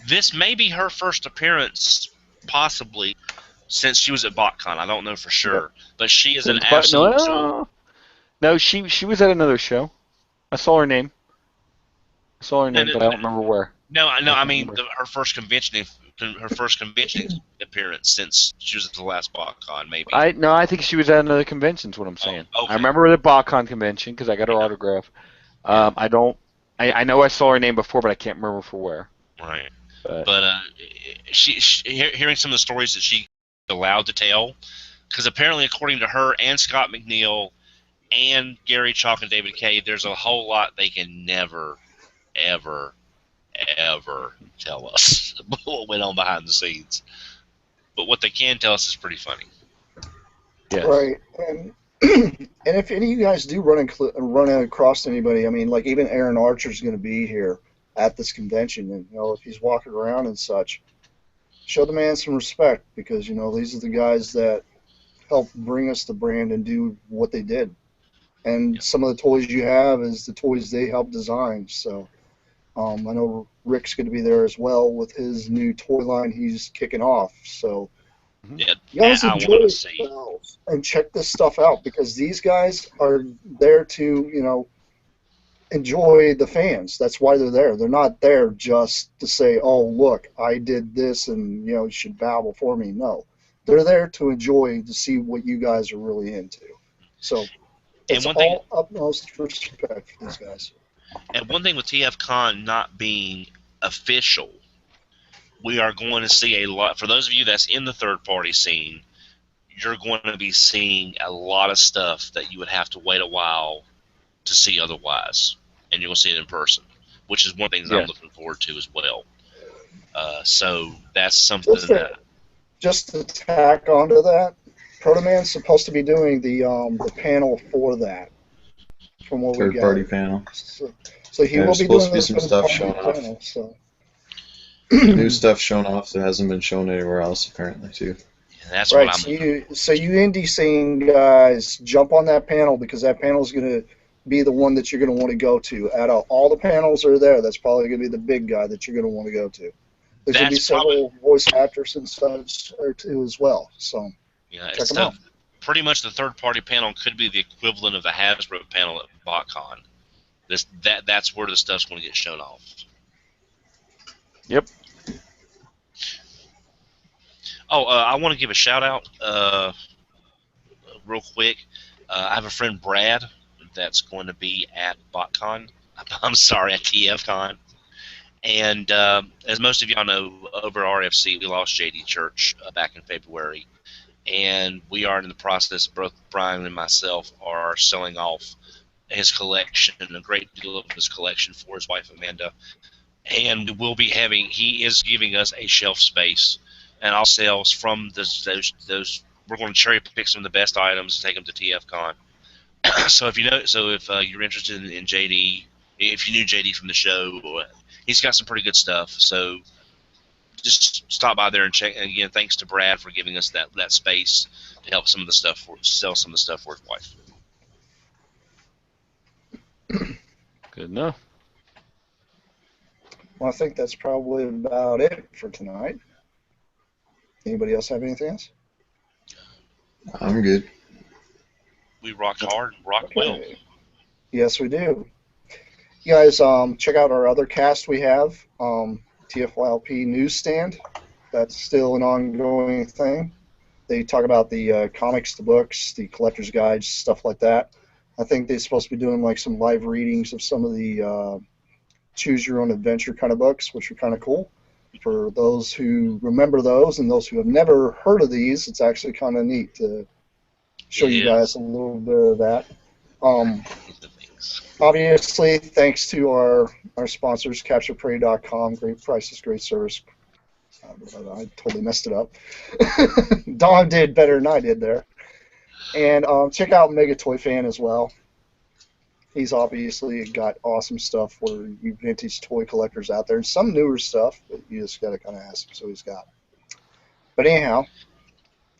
this may be her first appearance, possibly, since she was at BotCon. I don't know for sure, but she is an absolute jewel. No, she was at another show. I saw her name. But I don't remember where. No, I mean her first convention appearance since she was at the last BotCon, maybe. I think she was at another convention. Is what I'm saying. Oh, okay. I remember the BotCon convention because I got her autograph. I know I saw her name before, but I can't remember for where. Right. But hearing some of the stories that she allowed to tell, because apparently, according to her and Scott McNeil and Gary Chalk and David Kay, there's a whole lot they can never, ever, ever tell us what went on behind the scenes. But what they can tell us is pretty funny. Yes. Right. And and if any of you guys do run across anybody, I mean, like even Aaron Archer's going to be here at this convention, and if he's walking around and such, show the man some respect, because these are the guys that helped bring us the brand and do what they did. And some of the toys you have is the toys they helped design. So I know Rick's going to be there as well with his new toy line he's kicking off. So Yeah, you guys I enjoy want to see. yourselves and check this stuff out, because these guys are there to, enjoy the fans. That's why they're there. They're not there just to say, oh, look, I did this and, you should bow before me. No. They're there to enjoy, to see what you guys are really into. So it's all utmost respect for these guys. And one thing with TFCon not being official, we are going to see a lot. For those of you that's in the third-party scene, you're going to be seeing a lot of stuff that you would have to wait a while to see otherwise, and you'll see it in person, which is one of the things I'm looking forward to as well. So that's something just to tack onto that, Proto Man's supposed to be doing the panel for that. From what we got. Third-party panel. So he will be supposed doing to be some stuff shown off. So. New stuff shown off that hasn't been shown anywhere else apparently too. Yeah, that's right. What I'm. So you indie scene guys, jump on that panel, because that panel is going to be the one that you're going to want to go to. Out of all the panels that are there, that's probably going to be the big guy that you're going to want to go to. There's going to be several voice actors and such there too as well. So yeah, check them out. Pretty much the third-party panel could be the equivalent of the Hasbro panel at BotCon. That's where the stuff's going to get shown off. Yep. Oh, I want to give a shout-out real quick. I have a friend, Brad, that's going to be at BotCon. I'm sorry, at TFCon. And as most of y'all know, over RFC, we lost J.D. Church back in February. And we are in the process, both Brian and myself are selling off his collection, a great deal of his collection for his wife, Amanda. And we'll be he is giving us a shelf space and all sales from those. We're going to cherry pick some of the best items and take them to TFCon. So if you're interested in JD, if you knew JD from the show, he's got some pretty good stuff. So just stop by there and check. And again, thanks to Brad for giving us that space to help sell some of the stuff for his wife. Good enough. Well, I think that's probably about it for tonight. Anybody else have anything else? I'm good. We rock hard, rock well. Okay. Yes, we do. You guys, check out our other cast we have, TFYLP Newsstand. That's still an ongoing thing. They talk about the comics, the books, the collector's guides, stuff like that. I think they're supposed to be doing like some live readings of some of the choose your own adventure kind of books, which are kind of cool. For those who remember those and those who have never heard of these, it's actually kind of neat to show you guys a little bit of that. Obviously, thanks to our sponsors, CapturePrey.com, great prices, great service. I totally messed it up. Don did better than I did there. And check out Mega Toy Fan as well. He's obviously got awesome stuff for you vintage toy collectors out there, and some newer stuff that you just got to kind of ask him, so he's got. But anyhow,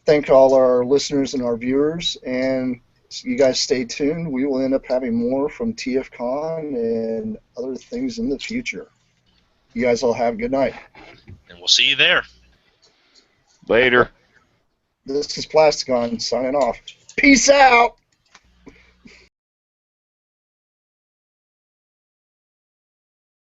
thank all our listeners and our viewers, and you guys stay tuned. We will end up having more from TFCon and other things in the future. You guys all have a good night. And we'll see you there. Later. This is Plasticon signing off. Peace out!